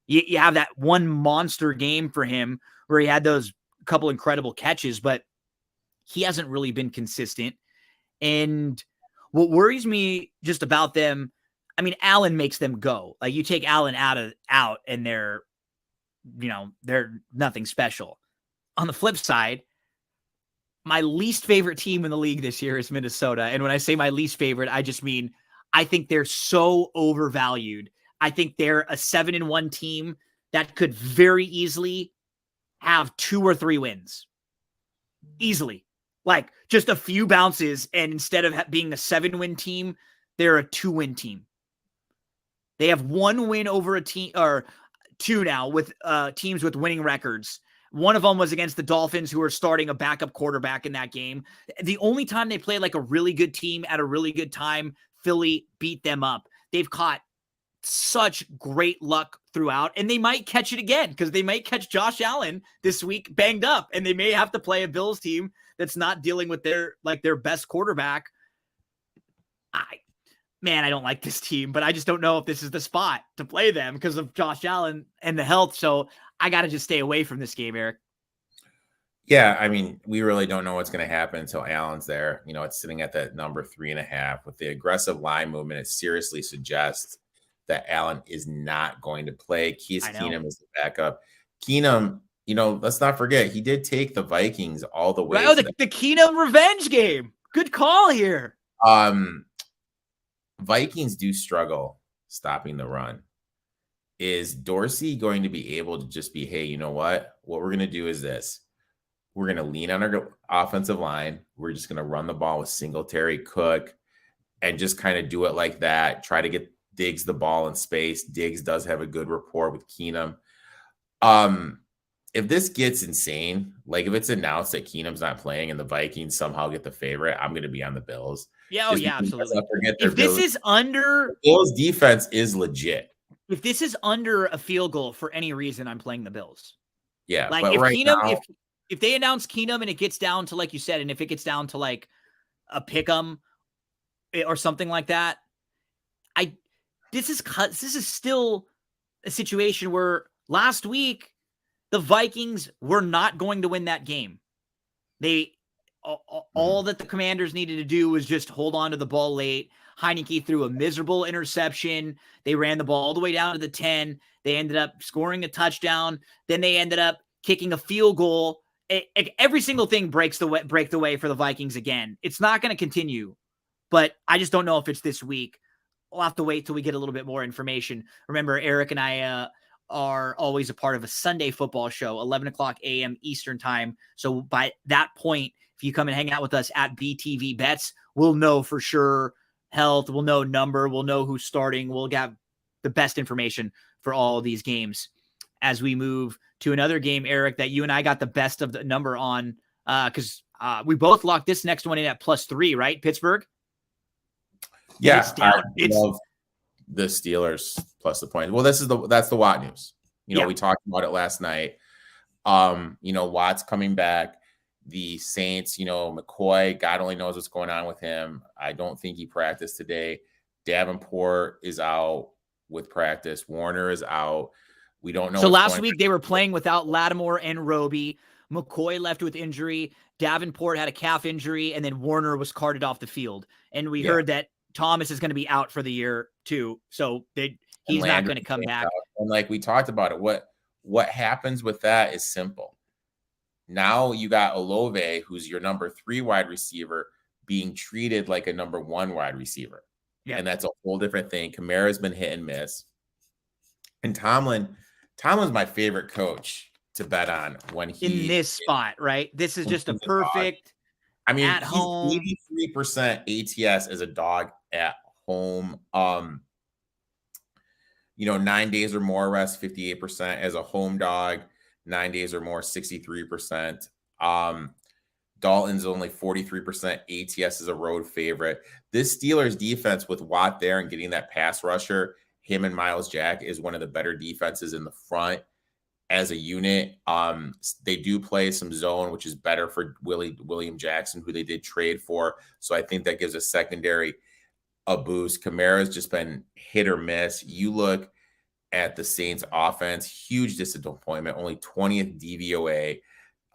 You have that one monster game for him where he had those couple incredible catches, but he hasn't really been consistent. And what worries me just about them, I mean, Allen makes them go. Like, you take Allen out and they're nothing special. On the flip side, my least favorite team in the league this year is Minnesota. And when I say my least favorite, I just mean I think they're so overvalued. I think they're a 7-1 team that could very easily have 2 or 3 wins. Easily. Like just a few bounces, and instead of being a 7-win team, they're a 2-win team. They have 1 win over a team, or 2 now, with teams with winning records. One of them was against the Dolphins, who are starting a backup quarterback in that game. The only time they played like a really good team at a really good time, Philly beat them up. They've caught such great luck throughout, and they might catch it again because they might catch Josh Allen this week banged up, and they may have to play a Bills team that's not dealing with their best quarterback. I don't like this team, but I just don't know if this is the spot to play them because of Josh Allen and the health. So I got to just stay away from this game, Eric. Yeah, I mean, we really don't know what's going to happen until Allen's there. You know, it's sitting at that number 3.5 with the aggressive line movement. It seriously suggests that Allen is not going to play. Case Keenum is the backup. Keenum, you know, let's not forget, he did take the Vikings all the way. Oh, the Keenum revenge game. Good call here. Vikings do struggle stopping the run. Is Dorsey going to be able to just be, hey, you know what we're going to do is this. We're going to lean on our offensive line. We're just going to run the ball with Singletary, Cook, and just kind of do it like that. Try to get Diggs the ball in space. Diggs does have a good rapport with Keenum. If this gets insane, like if it's announced that Keenum's not playing and the Vikings somehow get the favorite, I'm going to be on the Bills. Yeah, absolutely. If this is under, Bills defense is legit. If this is under a field goal for any reason, I'm playing the Bills. Yeah, like if right Keenum, now, if they announce Keenum and it gets down to, like you said, and if it gets down to like a pick 'em or something like that, this is still a situation where last week the Vikings were not going to win that game. All that the Commanders needed to do was just hold on to the ball late. Heineke threw a miserable interception. They ran the ball all the way down to the 10. They ended up scoring a touchdown. Then they ended up kicking a field goal. Every single thing break the way for the Vikings again. It's not going to continue, but I just don't know if it's this week. We'll have to wait till we get a little bit more information. Remember, Eric and I are always a part of a Sunday football show, 11 o'clock a.m. Eastern time. So by that point, if you come and hang out with us at BTV Bets, we'll know for sure health, we'll know number, we'll know who's starting, we'll get the best information for all of these games. As we move to another game, Eric, that you and I got the best of the number on, because we both locked this next one in at +3, right? Pittsburgh? Yeah, I love the Steelers plus the point. Well, that's the Watt news. You know, we talked about it last night. You know, Watt's coming back. The Saints, you know, McCoy, God only knows what's going on with him. I don't think he practiced today. Davenport is out with practice. Warner is out. We don't know. So last week they were playing without Lattimore and Roby. McCoy left with injury. Davenport had a calf injury, and then Warner was carted off the field. And we heard that Thomas is going to be out for the year too. So he's not going to come back. And like we talked about it, what happens with that is simple. Now you got Olave, who's your number 3 wide receiver, being treated like a number 1 wide receiver. Yeah. And that's a whole different thing. Kamara's been hit and miss. And Tomlin's my favorite coach to bet on when he in this spot, right? This is just a perfect at home. 83% ATS as a dog at home. You know, 9 days or more rest, 58% as a home dog. 9 days or more, 63%. Dalton's only 43% ATS is a road favorite. This Steelers defense with Watt there and getting that pass rusher, him and Miles Jack, is one of the better defenses in the front as a unit. They do play some zone, which is better for William Jackson, who they did trade for. So I think that gives a secondary a boost. Kamara's just been hit or miss. You look at the Saints offense, huge disappointment, only 20th DVOA.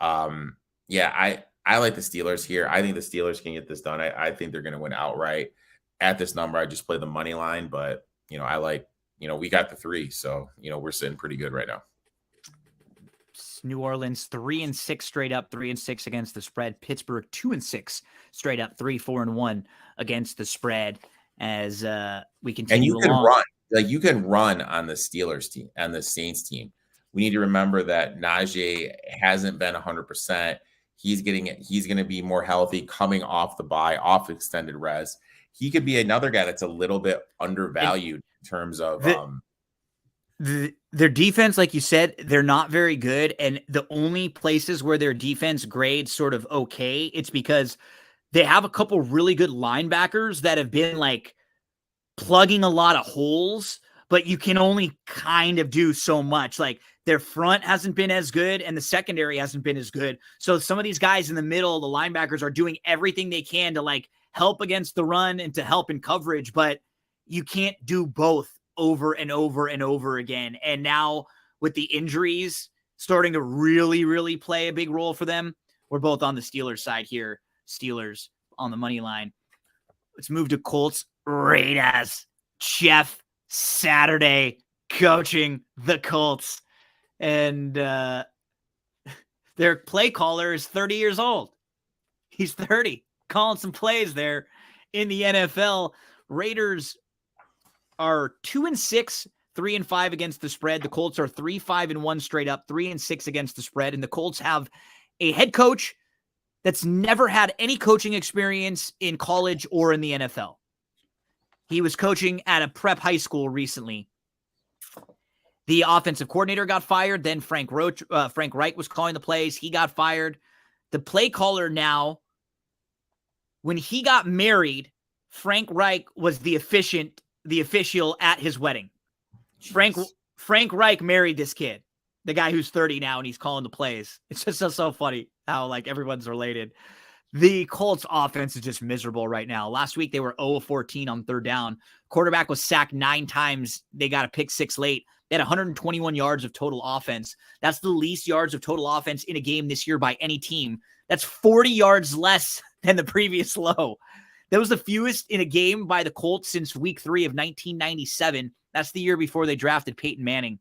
I like the Steelers here. I think the Steelers can get this done. I think they're going to win outright at this number. I just play the money line, but you know, I like, you know, we got the 3, so you know, we're sitting pretty good right now. Colts. New Orleans 3-6 straight up, 3-6 against the spread. Pittsburgh 2-6 straight up, 3-4-1 against the spread. As we continue along, you can run on the Steelers team and the Saints team. We need to remember that Najee hasn't been 100%. He's going to be more healthy coming off the bye, off extended rest. He could be another guy that's a little bit undervalued in terms of their defense, like you said, they're not very good. And the only places where their defense grades sort of okay, it's because they have a couple really good linebackers that have been like plugging a lot of holes, but you can only kind of do so much. Like their front hasn't been as good and the secondary hasn't been as good. So some of these guys in the middle, the linebackers, are doing everything they can to like help against the run and to help in coverage, but you can't do both over and over and over again. And now with the injuries starting to really, really play a big role for them, we're both on the Steelers side here. Steelers on the money line. Let's move to Colts Raiders. Jeff Saturday coaching the Colts. And their play caller is 30 years old. He's 30, calling some plays there in the NFL. Raiders are 2-6, 3-5 against the spread. The Colts are 3-5-1 straight up, 3-6 against the spread. And the Colts have a head coach that's never had any coaching experience in college or in the NFL. He was coaching at a prep high school recently. The offensive coordinator got fired. Then Frank Reich was calling the plays. He got fired. The play caller now, when he got married, Frank Reich was the official at his wedding. Jeez. Frank Reich married this kid, the guy who's 30 now, and he's calling the plays. It's just so funny how like everyone's related. The Colts offense is just miserable right now. Last week, they were 0-14 on third down. Quarterback was sacked 9 times. They got a pick 6 late. They had 121 yards of total offense. That's the least yards of total offense in a game this year by any team. That's 40 yards less than the previous low. That was the fewest in a game by the Colts since week 3 of 1997. That's the year before they drafted Peyton Manning.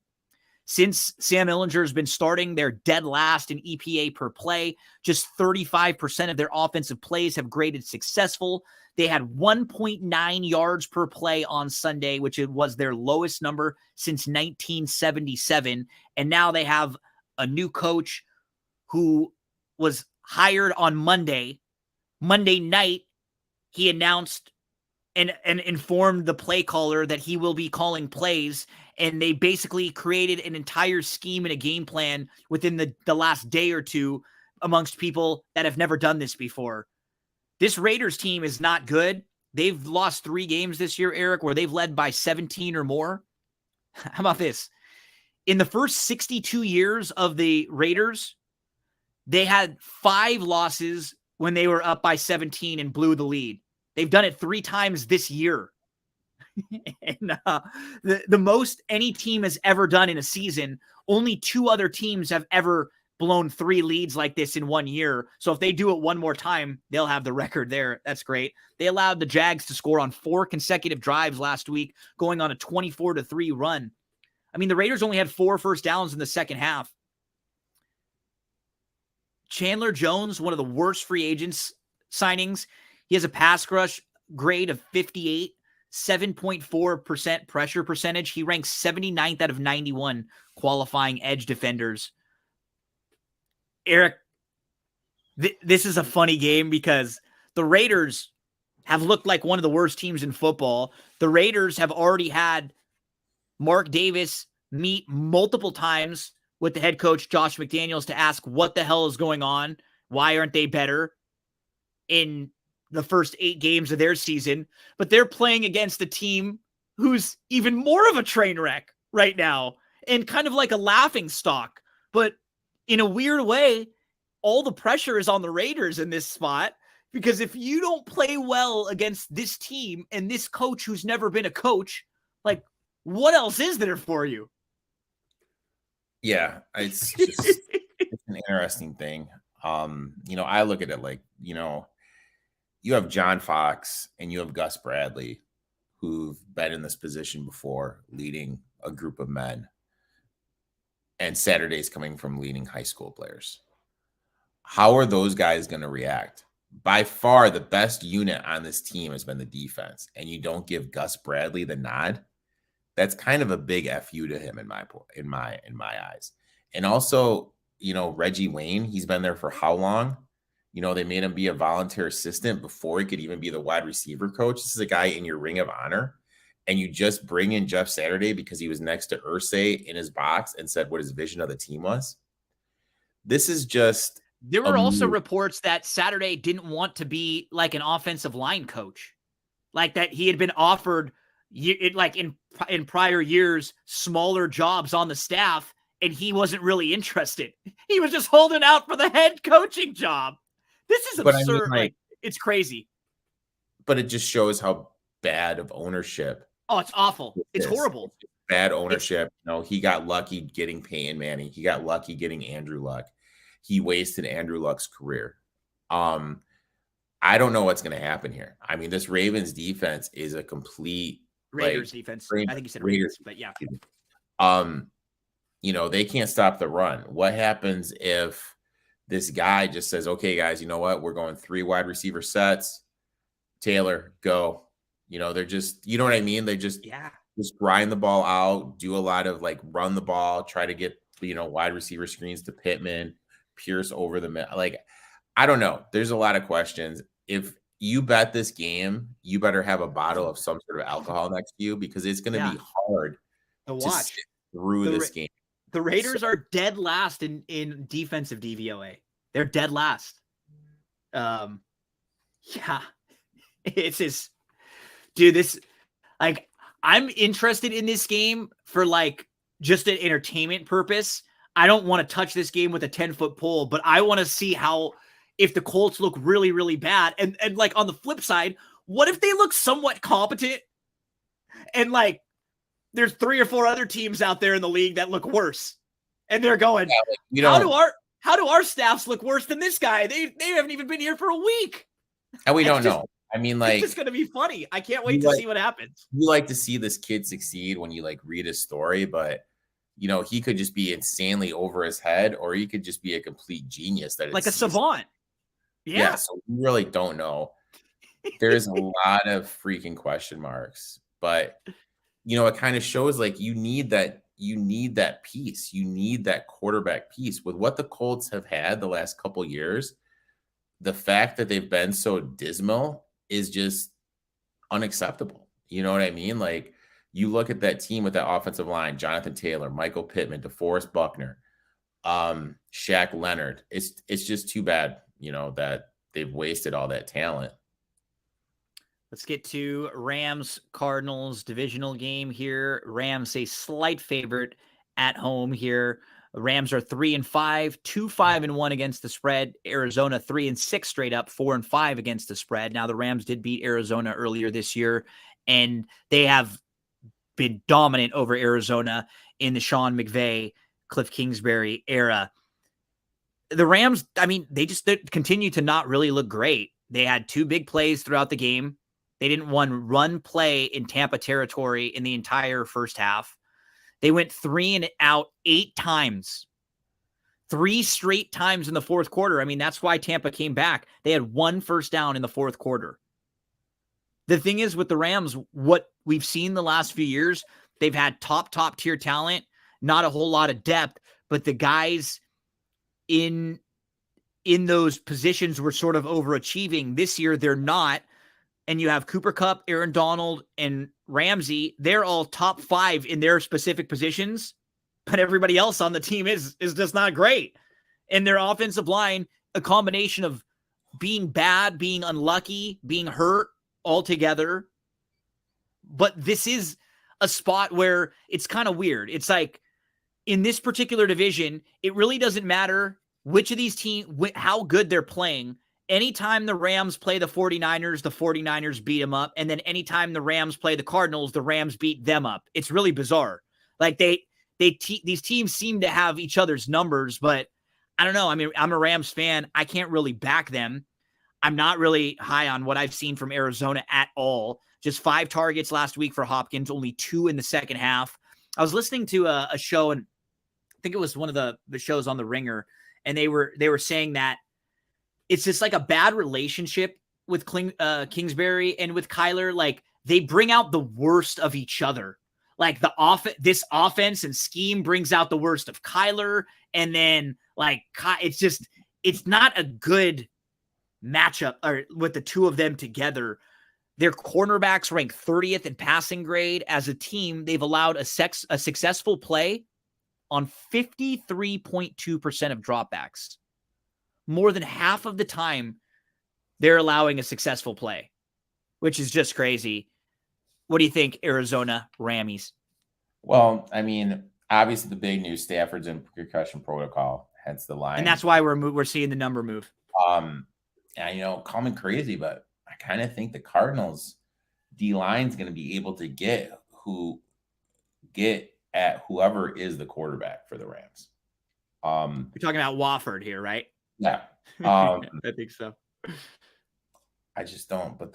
Since Sam Ehlinger has been starting, they're dead last in EPA per play. Just 35% of their offensive plays have graded successful. They had 1.9 yards per play on Sunday, which was their lowest number since 1977. And now they have a new coach who was hired on Monday. Monday night, he announced and informed the play caller that he will be calling plays. And they basically created an entire scheme and a game plan within the last day or two amongst people that have never done this before. This Raiders team is not good. They've lost 3 games this year, Eric, where they've led by 17 or more. How about this? In the first 62 years of the Raiders, they had 5 losses when they were up by 17 and blew the lead. They've done it 3 times this year. And the most any team has ever done in a season, only 2 other teams have ever blown 3 leads like this in 1 year. So if they do it one more time, they'll have the record there. That's great. They allowed the Jags to score on 4 consecutive drives last week, going on a 24-3 run. I mean, the Raiders only had 4 first downs in the second half. Chandler Jones, one of the worst free agents signings. He has a pass rush grade of 58, 7.4% pressure percentage. He ranks 79th out of 91 qualifying edge defenders. Eric, this is a funny game because the Raiders have looked like one of the worst teams in football. The Raiders have already had Mark Davis meet multiple times with the head coach, Josh McDaniels, to ask what the hell is going on. Why aren't they better in the first 8 games of their season? But they're playing against a team who's even more of a train wreck right now and kind of like a laughing stock. But in a weird way, all the pressure is on the Raiders in this spot, because if you don't play well against this team and this coach who's never been a coach, like, what else is there for you? Yeah, it's just it's an interesting thing. I look at it like, you have John Fox and you have Gus Bradley, who've been in this position before, leading a group of men. and Saturday's coming from leading high school players. How are those guys going to react? By far, the best unit on this team has been the defense, and you don't give Gus Bradley the nod. That's kind of a big FU to him in my eyes. And also, Reggie Wayne, he's been there for how long? They made him be a volunteer assistant before he could even be the wide receiver coach. This is a guy in your ring of honor. And you just bring in Jeff Saturday because he was next to Irsay in his box and said what his vision of the team was. This is just. There were also reports that Saturday didn't want to be like an offensive line coach, like that he had been offered in prior years, smaller jobs on the staff, and he wasn't really interested. He was just holding out for the head coaching job. This is absurd. I mean, it's crazy. But it just shows how bad of ownership. Oh, it's awful. It's horrible. It's bad ownership. He got lucky getting Peyton Manning. He got lucky getting Andrew Luck. He wasted Andrew Luck's career. I don't know what's going to happen here. I mean, this Ravens defense is a complete Raiders defense. I think you said Raiders, but yeah. They can't stop the run. What happens if this guy just says, okay, guys, you know what? We're going 3 wide receiver sets. Taylor, go. They're just, you know what I mean? They just grind the ball out, do a lot of run the ball, try to get, wide receiver screens to Pittman, Pierce over the middle. I don't know. There's a lot of questions. If you bet this game, you better have a bottle of some sort of alcohol next to you because it's going to be hard to watch sit through this game. The Raiders are dead last in defensive DVOA. They're dead last. It's just, dude, I'm interested in this game for just an entertainment purpose. I don't want to touch this game with a 10-foot pole, but I want to see if the Colts look really, really bad. And on the flip side, what if they look somewhat competent and there's 3 or 4 other teams out there in the league that look worse, and they're going, how do our staffs look worse than this guy? They haven't even been here for a week. And we don't know. I mean, it's just going to be funny. I can't wait to see what happens. You like to see this kid succeed when you read his story, but he could just be insanely over his head, or he could just be a complete genius that a savant. Yeah. So we really don't know. There's a lot of freaking question marks, but it kind of shows you need that piece. You need that quarterback piece. With what the Colts have had the last couple years, the fact that they've been so dismal is just unacceptable. You know what I mean? You look at that team with that offensive line, Jonathan Taylor, Michael Pittman, DeForest Buckner, Shaq Leonard. It's just too bad, that they've wasted all that talent. Let's get to Rams-Cardinals divisional game here. Rams a slight favorite at home here. Rams are 3-5, 2-5-1 against the spread. Arizona 3-6 straight up, 4-5 against the spread. Now the Rams did beat Arizona earlier this year, and they have been dominant over Arizona in the Sean McVay, Cliff Kingsbury era. The Rams, they continue to not really look great. They had 2 big plays throughout the game. They didn't run play in Tampa territory in the entire first half. They went 3 and out 8 times. 3 straight times in the fourth quarter. That's why Tampa came back. They had 1 first down in the fourth quarter. The thing is with the Rams, what we've seen the last few years, they've had top tier talent, not a whole lot of depth, but the guys in those positions were sort of overachieving. This year, they're not. And you have Cooper Kupp, Aaron Donald, and Ramsey. They're all top 5 in their specific positions, but everybody else on the team is just not great. And their offensive line, a combination of being bad, being unlucky, being hurt altogether. But this is a spot where it's kind of weird. It's in this particular division, it really doesn't matter which of these teams, how good they're playing. Anytime the Rams play the 49ers beat them up. And then anytime the Rams play the Cardinals, the Rams beat them up. It's really bizarre. These teams seem to have each other's numbers, but I don't know. I'm a Rams fan. I can't really back them. I'm not really high on what I've seen from Arizona at all. Just 5 targets last week for Hopkins, only 2 in the second half. I was listening to a show, and think it was one of the shows on the Ringer, and they were saying that it's just like a bad relationship with Kingsbury and with Kyler. Like, they bring out the worst of each other. Like, this offense and scheme brings out the worst of Kyler, and then like it's not a good matchup or with the two of them together. Their cornerbacks rank 30th in passing grade. As a team, they've allowed a successful play on 53.2% of dropbacks. More than half of the time, they're allowing a successful play, which is just crazy. What do you think, Arizona Rammies? Well, I mean, obviously the big news, Stafford's in concussion protocol, hence the line. And that's why we're seeing the number move. And, call me crazy, but I kind of think the Cardinals D-line's going to be able to get at whoever is the quarterback for the Rams. You're talking about Wofford here, right? Yeah. I think so. I just don't. But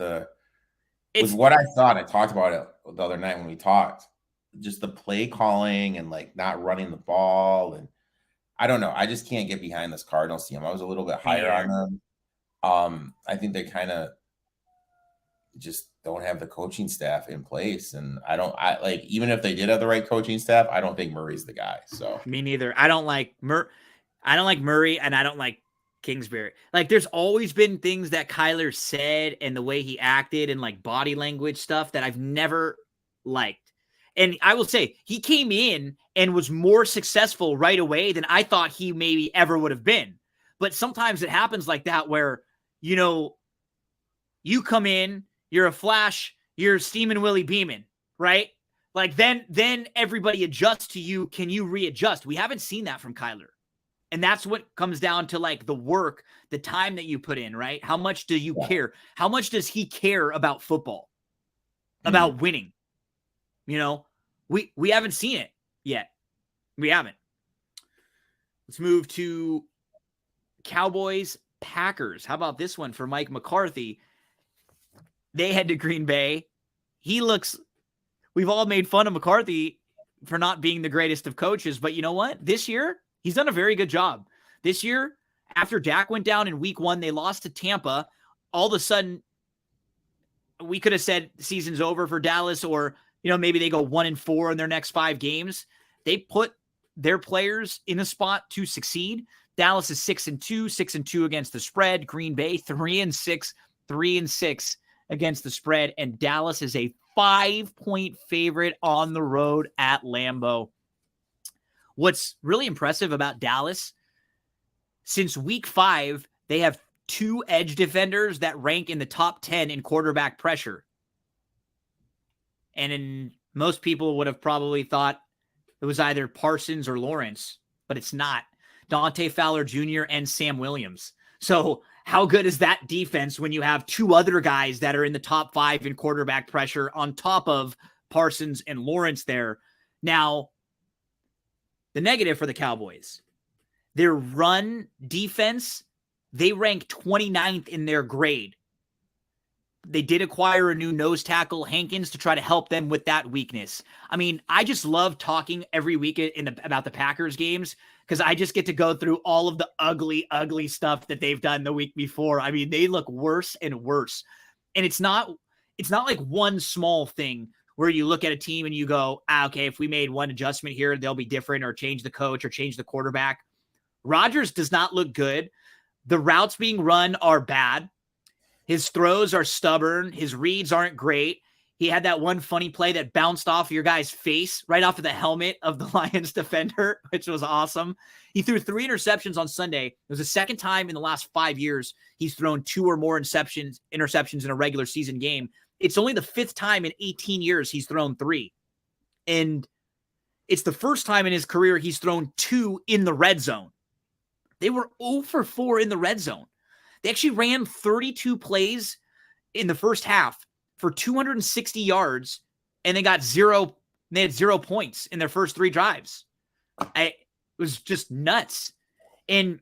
with what I thought, I talked about it the other night when we talked, just the play calling and like not running the ball. And I don't know. I just can't get behind this Cardinals team. I was a little bit higher on them. I think they kind of just don't have the coaching staff in place. And even if they did have the right coaching staff, I don't think Murray's the guy. So me neither. I don't like Murray, and I don't like Kingsbury. Like, there's always been things that Kyler said and the way he acted and like body language stuff that I've never liked. And I will say, he came in and was more successful right away than I thought he maybe ever would have been. But sometimes it happens like that where, you come in, you're a flash, you're steaming Willie Beeman, right? Like, then everybody adjusts to you. Can you readjust? We haven't seen that from Kyler. And that's what comes down to, like, the work, the time that you put in, right? How much do you care? How much does he care about football, about winning? We haven't seen it yet. We haven't. Let's move to Cowboys Packers. How about this one for Mike McCarthy? They head to Green Bay. We've all made fun of McCarthy for not being the greatest of coaches, but you know what? This year, he's done a very good job. This year, after Dak went down in week 1, they lost to Tampa. All of a sudden, we could have said season's over for Dallas, or, maybe they go 1-4 in their next 5 games. They put their players in a spot to succeed. Dallas is 6-2, 6-2 against the spread. Green Bay 3-6, 3-6 against the spread. And Dallas is a 5-point favorite on the road at Lambeau. What's really impressive about Dallas, since week 5, they have 2 edge defenders that rank in the top 10 in quarterback pressure. And most people would have probably thought it was either Parsons or Lawrence, but it's not. Dante Fowler Jr. and Sam Williams. So how good is that defense when you have 2 other guys that are in the top 5 in quarterback pressure on top of Parsons and Lawrence there? Now, the negative for the Cowboys, their run defense, they rank 29th in their grade. They did acquire a new nose tackle, Hankins, to try to help them with that weakness. I mean, I just love talking every week about the Packers games because I just get to go through all of the ugly, ugly stuff that they've done the week before. I mean, they look worse and worse. And it's not like one small thing where you look at a team and you go, okay, if we made one adjustment here, they'll be different, or change the coach or change the quarterback. Rodgers does not look good. The routes being run are bad. His throws are stubborn. His reads aren't great. He had that one funny play that bounced off your guy's face, right off of the helmet of the Lions defender, which was awesome. He threw 3 interceptions on Sunday. It was the second time in the last 5 years he's thrown 2 or more interceptions in a regular season game. It's only the 5th time in 18 years he's thrown 3. And it's the first time in his career he's thrown 2 in the red zone. They were 0 for 4 in the red zone. They actually ran 32 plays in the first half for 260 yards, and they had 0 points in their first 3 drives. It was just nuts. And,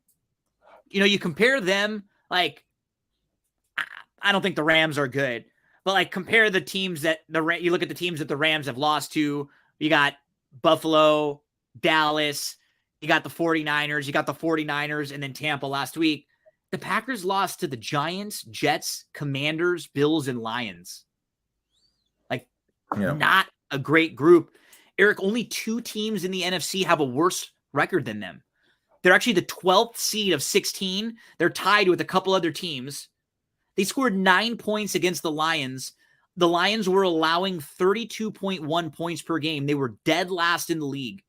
you compare them, like, I don't think the Rams are good, but like compare the teams that you look at the teams that the Rams have lost to. You got Buffalo, Dallas, You got the 49ers, and then Tampa last week. The Packers lost to the Giants, Jets, Commanders, Bills, and Lions. Like, not a great group. Eric, only 2 teams in the NFC have a worse record than them. They're actually the 12th seed of 16. They're tied with a couple other teams. They scored 9 points against the Lions. The Lions were allowing 32.1 points per game. They were dead last in the league.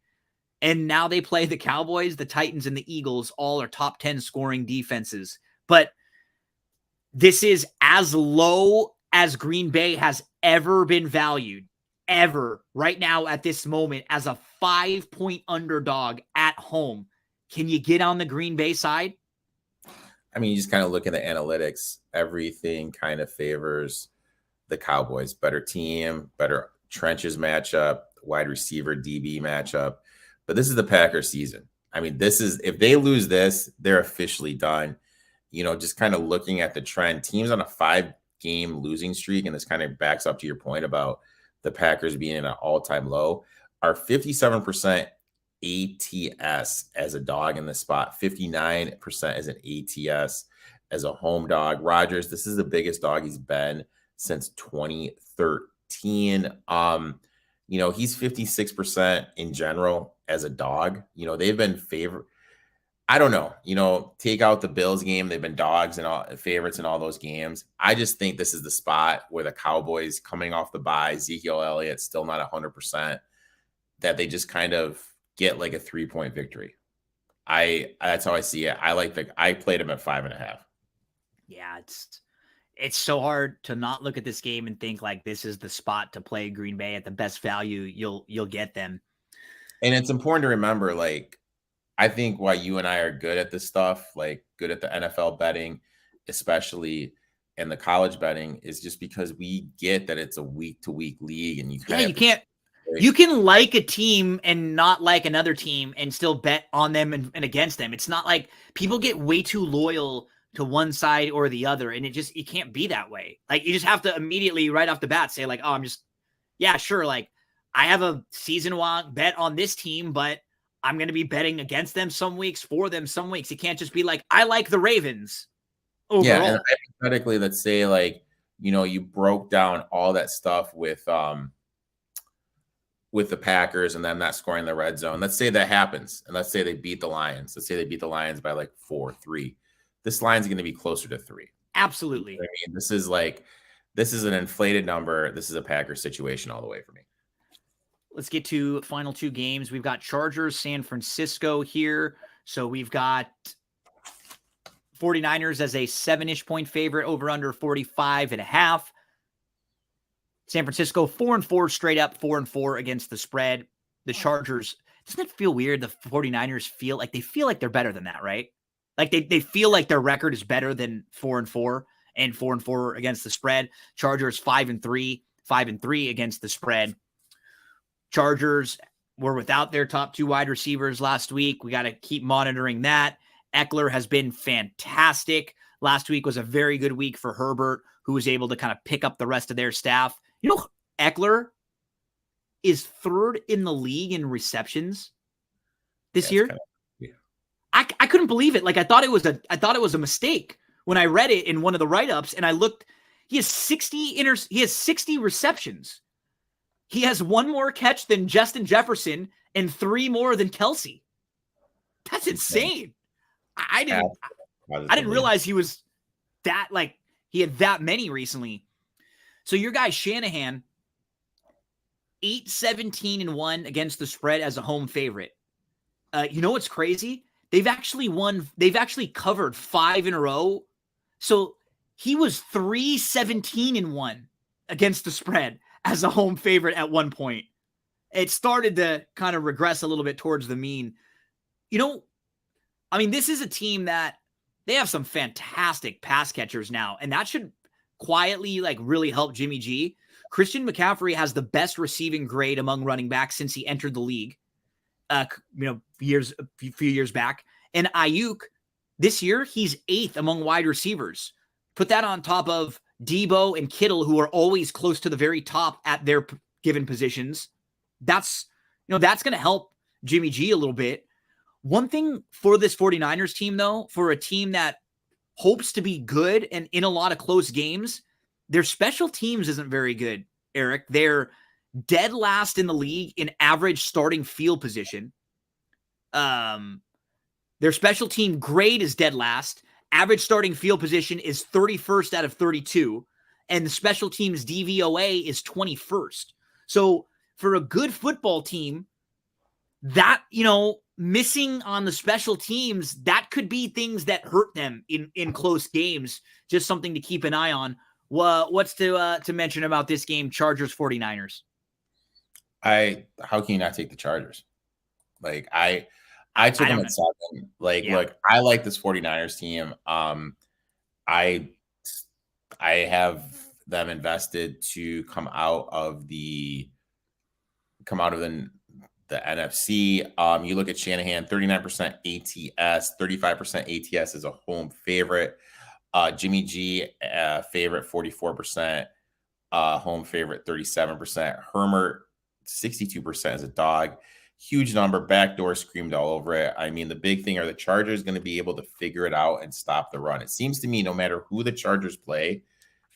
And now they play the Cowboys, the Titans, and the Eagles. All are top 10 scoring defenses. But this is as low as Green Bay has ever been valued, ever, right now at this moment, as a 5-point underdog at home. Can you get on the Green Bay side? I mean, you just kind of look at the analytics. Everything kind of favors the Cowboys. Better team, better trenches matchup, wide receiver DB matchup. But this is the Packers season. I mean, this is, if they lose this, they're officially done. You know, just kind of looking at the trend, teams on a 5-game losing streak, and this kind of backs up to your point about the Packers being at an all-time low, are 57% ATS as a dog in the spot, 59% as an ATS as a home dog. Rodgers, this is the biggest dog he's been since 2013. You know, he's 56% in general as a dog. You know, they've been favored. I don't know, you know, take out the Bills game. They've been dogs and all favorites in all those games. I just think this is the spot where the Cowboys, coming off the bye, Ezekiel Elliott still not 100%, that they just kind of get like a 3-point victory. That's how I see it. I played him at 5.5. Yeah, it's so hard to not look at this game and think like this is the spot to play Green Bay at the best value you'll get them. And it's important to remember, like, I think why you and I are good at this stuff, like good at the NFL betting, especially in the college betting, is just because we get that it's a week-to-week league, and you can like a team and not like another team and still bet on them and against them. It's not like people get way too loyal to one side or the other, and it can't be that way. Like, you just have to immediately right off the bat say like, oh, yeah, sure. Like, I have a season-long bet on this team, but I'm going to be betting against them some weeks, for them some weeks. You can't just be like, I like the Ravens overall. Yeah, and hypothetically, let's say, like, you know, you broke down all that stuff with the Packers and them not scoring the red zone. Let's say that happens, and let's say they beat the Lions. Let's say they beat the Lions by like 4-3. This line's going to be closer to 3. Absolutely. You know I mean, this is an inflated number. This is a Packers situation all the way for me. Let's get to final 2 games. We've got Chargers, San Francisco here. So we've got 49ers as a 7-ish point favorite, over under 45.5. San Francisco 4-4 straight up, 4-4 against the spread. The Chargers, doesn't it feel weird? The 49ers feel like they're better than that, right? Like they feel like their record is better than 4-4 and 4-4 against the spread. Chargers 5-3 against the spread. Chargers were without their top 2 wide receivers last week. We got to keep monitoring that. Eckler has been fantastic. Last week was a very good week for Herbert, who was able to kind of pick up the rest of their staff. You know, Eckler is 3rd in the league in receptions this year. I couldn't believe it. Like, I thought it was a mistake when I read it in one of the write-ups, and I looked. He has 60 receptions. He has 1 more catch than Justin Jefferson and 3 more than Kelsey. That's insane. I didn't realize he was that, like, he had that many recently. So your guy Shanahan, 8-17-1 against the spread as a home favorite. You know what's crazy? They've actually covered 5 in a row. So he was 3-17-1 against the spread as a home favorite at one point. It started to kind of regress a little bit towards the mean. You know, I mean, this is a team that they have some fantastic pass catchers now, and that should quietly, like, really help Jimmy G. Christian McCaffrey has the best receiving grade among running backs since he entered the league. A few years back. And Ayuk, this year, he's 8th among wide receivers. Put that on top of Debo and Kittle, who are always close to the very top at their given positions. That's going to help Jimmy G a little bit. One thing for this 49ers team, though, for a team that hopes to be good and in a lot of close games, their special teams isn't very good, Eric. They're dead last in the league in average starting field position. Their special team grade is dead last. Average starting field position is 31st out of 32. And the special teams DVOA is 21st. So for a good football team, that, missing on the special teams, that could be things that hurt them in close games. Just something to keep an eye on. What's to mention about this game, Chargers 49ers? How can you not take the Chargers? Like I took them at 7. Look, I like this 49ers team. I have them invested to come out of the NFC. You look at Shanahan, 39% ATS, 35% ATS is a home favorite. Jimmy G, favorite, 44%. Home favorite, 37%. Hermert, 62% as a dog. Huge number. Backdoor screamed all over it. I mean, the big thing are the Chargers going to be able to figure it out and stop the run. It seems to me no matter who the Chargers play,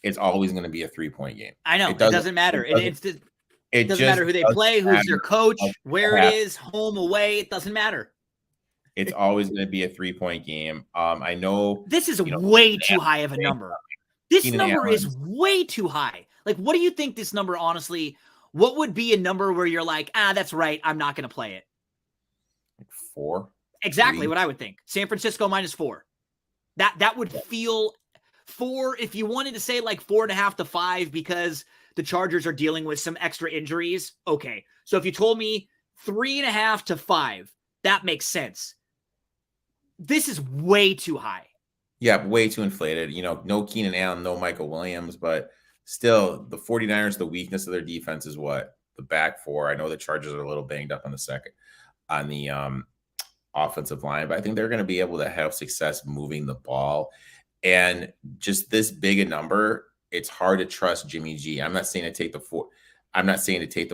it's always going to be a 3-point game. I know. It doesn't matter. It doesn't matter who they play, who's their coach, where it is, home, away. It doesn't matter. It's always going to be a 3-point game. I know this is way too high of a number. This number is way too high. Like, what do you think this number, honestly, what would be a number where you're like, that's right, I'm not going to play it? Like 4. Exactly 3. what I would think. San Francisco -4. That would feel 4 if you wanted to say like 4.5 to 5 because the Chargers are dealing with some extra injuries. Okay. So if you told me 3.5 to 5, that makes sense. This is way too high. Yeah, way too inflated. No Keenan Allen, no Michael Williams, but still the 49ers, the weakness of their defense is what? The back 4. I know the Chargers are a little banged up on the offensive line, but I think they're going to be able to have success moving the ball. And just this big a number, it's hard to trust Jimmy G. I'm not saying to take the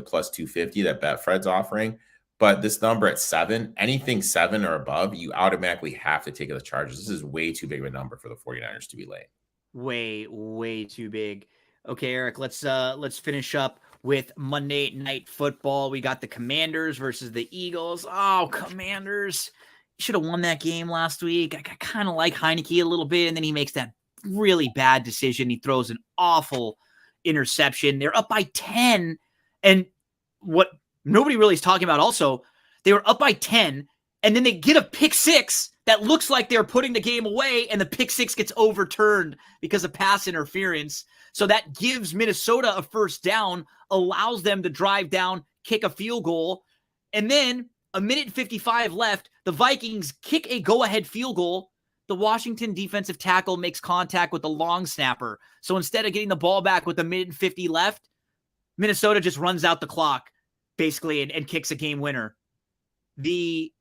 plus 250 that Betfred's offering, but this number at 7, anything 7 or above, you automatically have to take the Chargers. This is way too big of a number for the 49ers to be late. Way, way too big. Okay, Eric, let's finish up with Monday Night Football. We got the Commanders versus the Eagles. Oh, Commanders. Should have won that game last week. I kind of like Heineke a little bit, and then he makes that really bad decision. He throws an awful interception. They're up by 10, and what nobody really is talking about also, they were up by 10, and then they get a pick 6 that looks like they're putting the game away, and the pick 6 gets overturned because of pass interference. So that gives Minnesota a first down, allows them to drive down, kick a field goal, and then a minute 55 left, the Vikings kick a go-ahead field goal. The Washington defensive tackle makes contact with the long snapper. So instead of getting the ball back with a minute 50 left, Minnesota just runs out the clock, basically, and kicks a game winner. The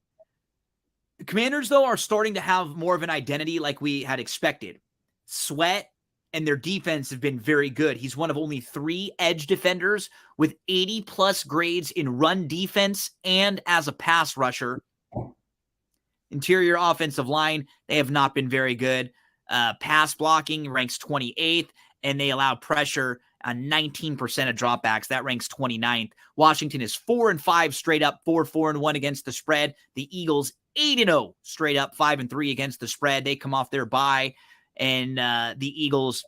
Commanders, though, are starting to have more of an identity like we had expected. Sweat and their defense have been very good. He's one of only 3 edge defenders with 80-plus grades in run defense and as a pass rusher. Interior offensive line, they have not been very good. Pass blocking ranks 28th, and they allow pressure on 19% of dropbacks. That ranks 29th. Washington is 4-5 straight up, 4-1 against the spread. The Eagles 8-0 straight up, 5-3 against the spread. They come off their bye, and the Eagles,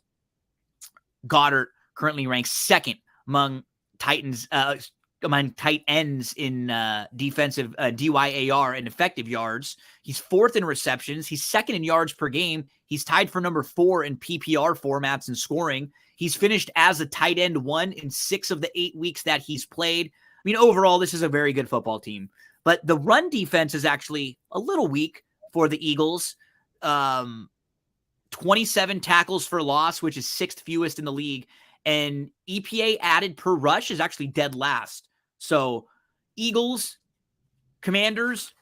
Goddard currently ranks 2nd among Titans, among tight ends in defensive DYAR and effective yards. He's 4th in receptions. He's 2nd in yards per game. He's tied for number 4 in PPR formats and scoring. He's finished as a tight end 1 in 6 of the 8 weeks that he's played. I mean, overall, this is a very good football team. But the run defense is actually a little weak for the Eagles. 27 tackles for loss, which is 6th fewest in the league. And EPA added per rush is actually dead last. So Eagles, Commanders,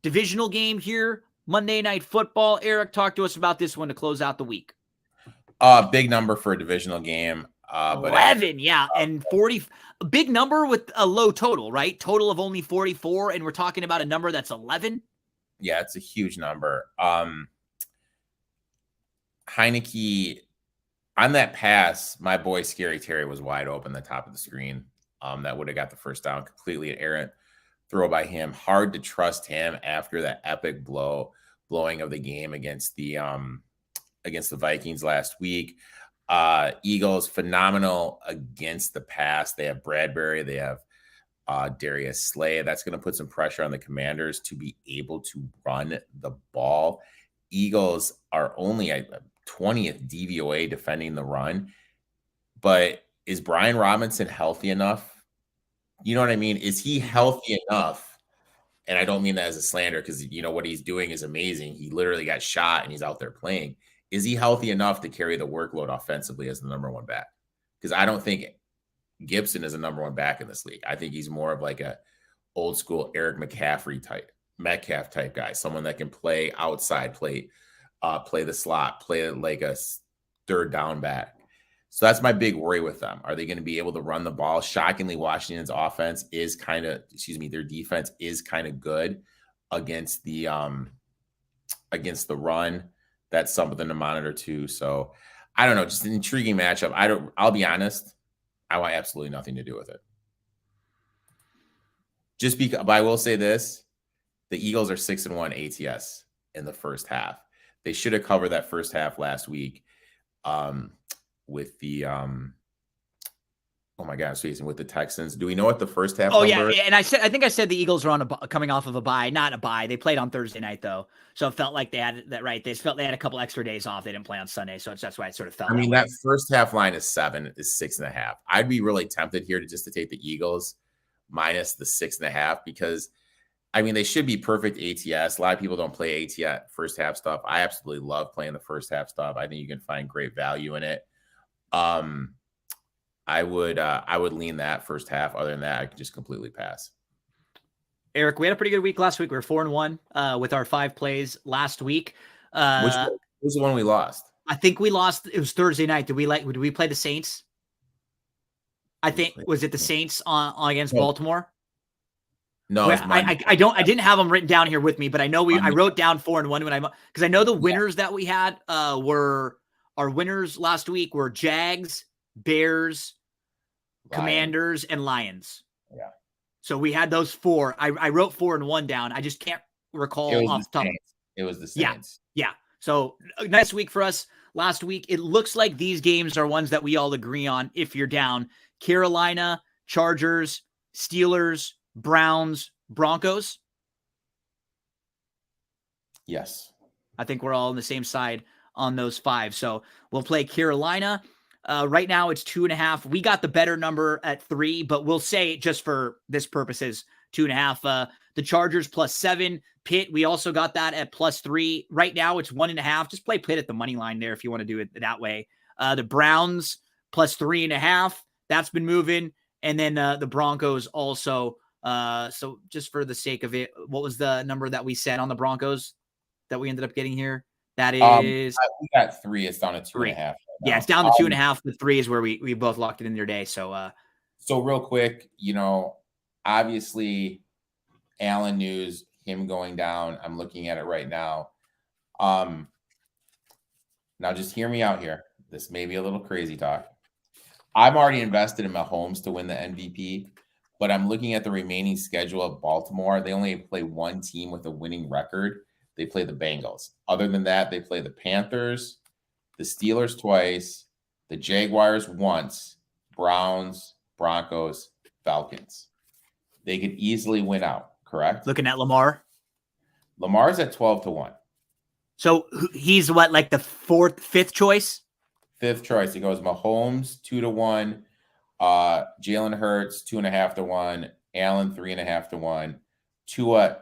divisional game here, Monday Night Football. Eric, talk to us about this one to close out the week. Big number for a divisional game. But 11, yeah, and 40. A big number with a low total, right? Total of only 44, and we're talking about a number that's 11. Yeah, it's a huge number. Heineke, on that pass, my boy Scary Terry was wide open the top of the screen. That would have got the first down. Completely an errant throw by him. Hard to trust him after that epic blowing of the game against the Vikings last week. Eagles phenomenal against the pass. They have Bradbury. They have Darius Slay. That's going to put some pressure on the Commanders to be able to run the ball. Eagles are only a 20th DVOA defending the run, but is Brian Robinson healthy enough? You know what I mean? Is he healthy enough? And I don't mean that as a slander, because what he's doing is amazing. He literally got shot and he's out there playing. Is he healthy enough to carry the workload offensively as the number one back? Because I don't think Gibson is a number one back in this league. I think he's more of like a old school Eric Metcalf type guy, someone that can play outside, play the slot, play like a third down back. So that's my big worry with them. Are they going to be able to run the ball? Shockingly, Washington's defense is kind of good against the run. That's something to monitor too. So I don't know, just an intriguing matchup. I'll be honest, I want absolutely nothing to do with it. Just because, but I will say this: the Eagles are 6-1 ATS in the first half. They should have covered that first half last week with the with the Texans. Do we know what the first half? Oh number? Yeah, and I think I said the Eagles are coming off of a bye, not a bye. They played on Thursday night though, so it felt like they had that right. They felt they had a couple extra days off. They didn't play on Sunday, so that's why it sort of felt. I mean, that first half line is 6.5. I'd be really tempted here to take the Eagles minus the 6.5, because I mean they should be perfect ATS. A lot of people don't play ATS first half stuff. I absolutely love playing the first half stuff. I think you can find great value in it. I would lean that first half. Other than that, I could just completely pass. Eric, we had a pretty good week last week. We were 4-1 with our 5 plays last week. Which was the one we lost? I think we lost. It was Thursday night. Did we play the Saints? I think was it the Saints on against Baltimore? No, I didn't have them written down here with me, but I know I wrote down 4-1 because I know the winners that we had were our winners last week were Jags, Bears, Commanders, and Lions. Yeah. So we had those 4. I wrote 4-1 down. I just can't recall off the top. It was the Saints. Yeah. So nice week for us last week. It looks like these games are ones that we all agree on. If you're down, Carolina, Chargers, Steelers, Browns, Broncos. Yes. I think we're all on the same side on those 5. So we'll play Carolina. Right now it's 2.5. We got the better number at 3, but we'll say just for this purposes, 2.5. The Chargers +7. Pitt, we also got that at +3. Right now it's 1.5. Just play Pitt at the money line there if you want to do it that way. The Browns +3.5. That's been moving. And then the Broncos also. So just for the sake of it, what was the number that we said on the Broncos that we ended up getting here? That is we got 3. It's down to 2.5. Right, yeah, it's down to 2.5. The 3 is where we both locked it in their day. So real quick, obviously Allen news, him going down. I'm looking at it right now. Now just hear me out here. This may be a little crazy talk. I'm already invested in Mahomes to win the MVP, but I'm looking at the remaining schedule of Baltimore. They only play one team with a winning record. They play the Bengals. Other than that, they play the Panthers, the Steelers twice, the Jaguars once, Browns, Broncos, Falcons. They could easily win out, correct? Looking at Lamar. Lamar's at 12-1. So he's what, like the 5th choice? 5th choice. He goes Mahomes 2-1, Jalen Hurts 2.5-1, Allen 3.5-1, Tua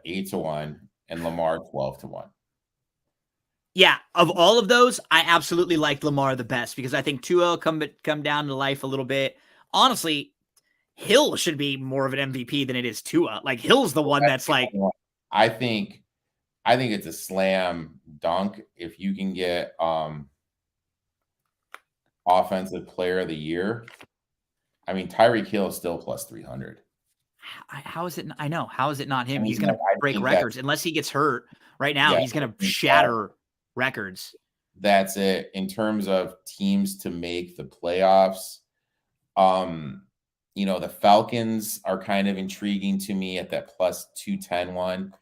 8-1, and Lamar 12-1. Yeah, of all of those, I absolutely like Lamar the best because I think Tua come down to life a little bit. Honestly, Hill should be more of an MVP than it is Tua. Like Hill's the one that's like. I think it's a slam dunk if you can get offensive player of the year. I mean, Tyreek Hill is still +300. How is it? I know. How is it not him? I He's mean, going like, to I break think records unless he gets hurt. Right now, yeah, he's going I to think shatter records. that's it in terms of teams to make the playoffs. The Falcons are kind of intriguing to me at that plus 210 one.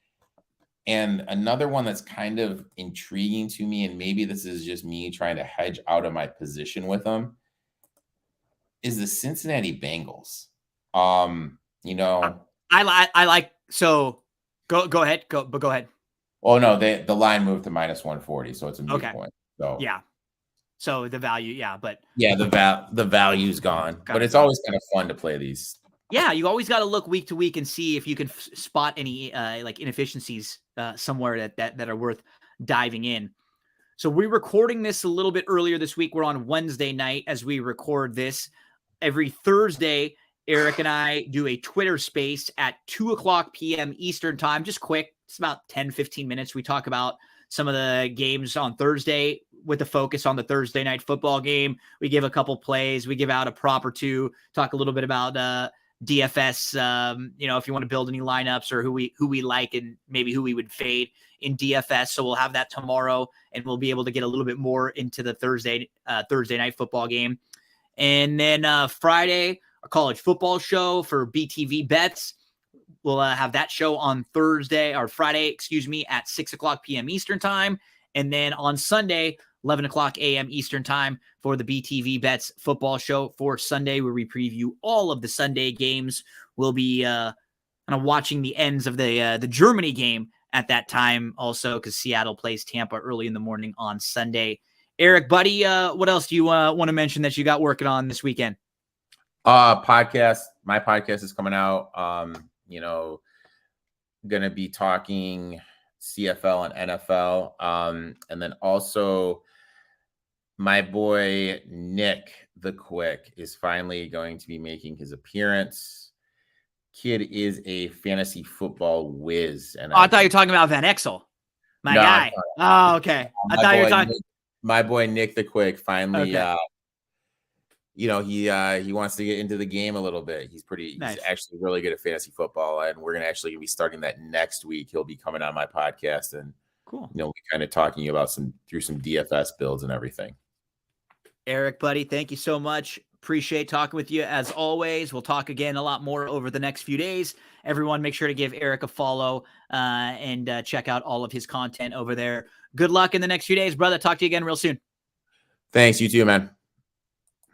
And another one that's kind of intriguing to me, and maybe this is just me trying to hedge out of my position with them, is the Cincinnati Bengals. You know, I like, so go ahead. Go ahead. oh no, the line moved to minus 140, so it's a moot Okay. point. So Yeah. So the value, yeah, but yeah, the value's gone, but it's always kind of fun to play these. Yeah, you always got to look week to week and see if you can spot any like inefficiencies somewhere that are worth diving in. So we're recording this a little bit earlier this week. We're on Wednesday night as we record this. Every Thursday, Eric and I do a Twitter space at 2:00 p.m. Eastern time. Just quick. It's about 10, 15 minutes. We talk about some of the games on Thursday with the focus on the Thursday night football game. We give a couple plays. We give out a prop or two, talk a little bit about DFS, if you want to build any lineups or who we like and maybe who we would fade in DFS. So we'll have that tomorrow and we'll be able to get a little bit more into the Thursday night football game. And then Friday, a college football show for BTV Bets. We'll have that show on Friday, at 6:00 p.m. Eastern time. And then on Sunday, 11:00 a.m. Eastern time for the BTV Bets football show for Sunday, where we preview all of the Sunday games. We'll be kind of watching the ends of the Germany game at that time also, because Seattle plays Tampa early in the morning on Sunday. Eric, buddy, what else do you want to mention that you got working on this weekend? Podcast. My podcast is coming out. Gonna be talking CFL and NFL. And then also my boy Nick the Quick is finally going to be making his appearance. Kid is a fantasy football whiz. And I thought you were talking about Van Exel, my guy. Oh, okay. I thought you were talking. My boy Nick the Quick finally, okay. He wants to get into the game a little bit. He's actually really good at fantasy football, and we're gonna actually be starting that next week. He'll be coming on my podcast, and cool. We kind of talking about through some DFS builds and everything. Eric, buddy, thank you so much. Appreciate talking with you as always. We'll talk again a lot more over the next few days. Everyone, make sure to give Eric a follow and check out all of his content over there. Good luck in the next few days, brother. Talk to you again real soon. Thanks. You too, man.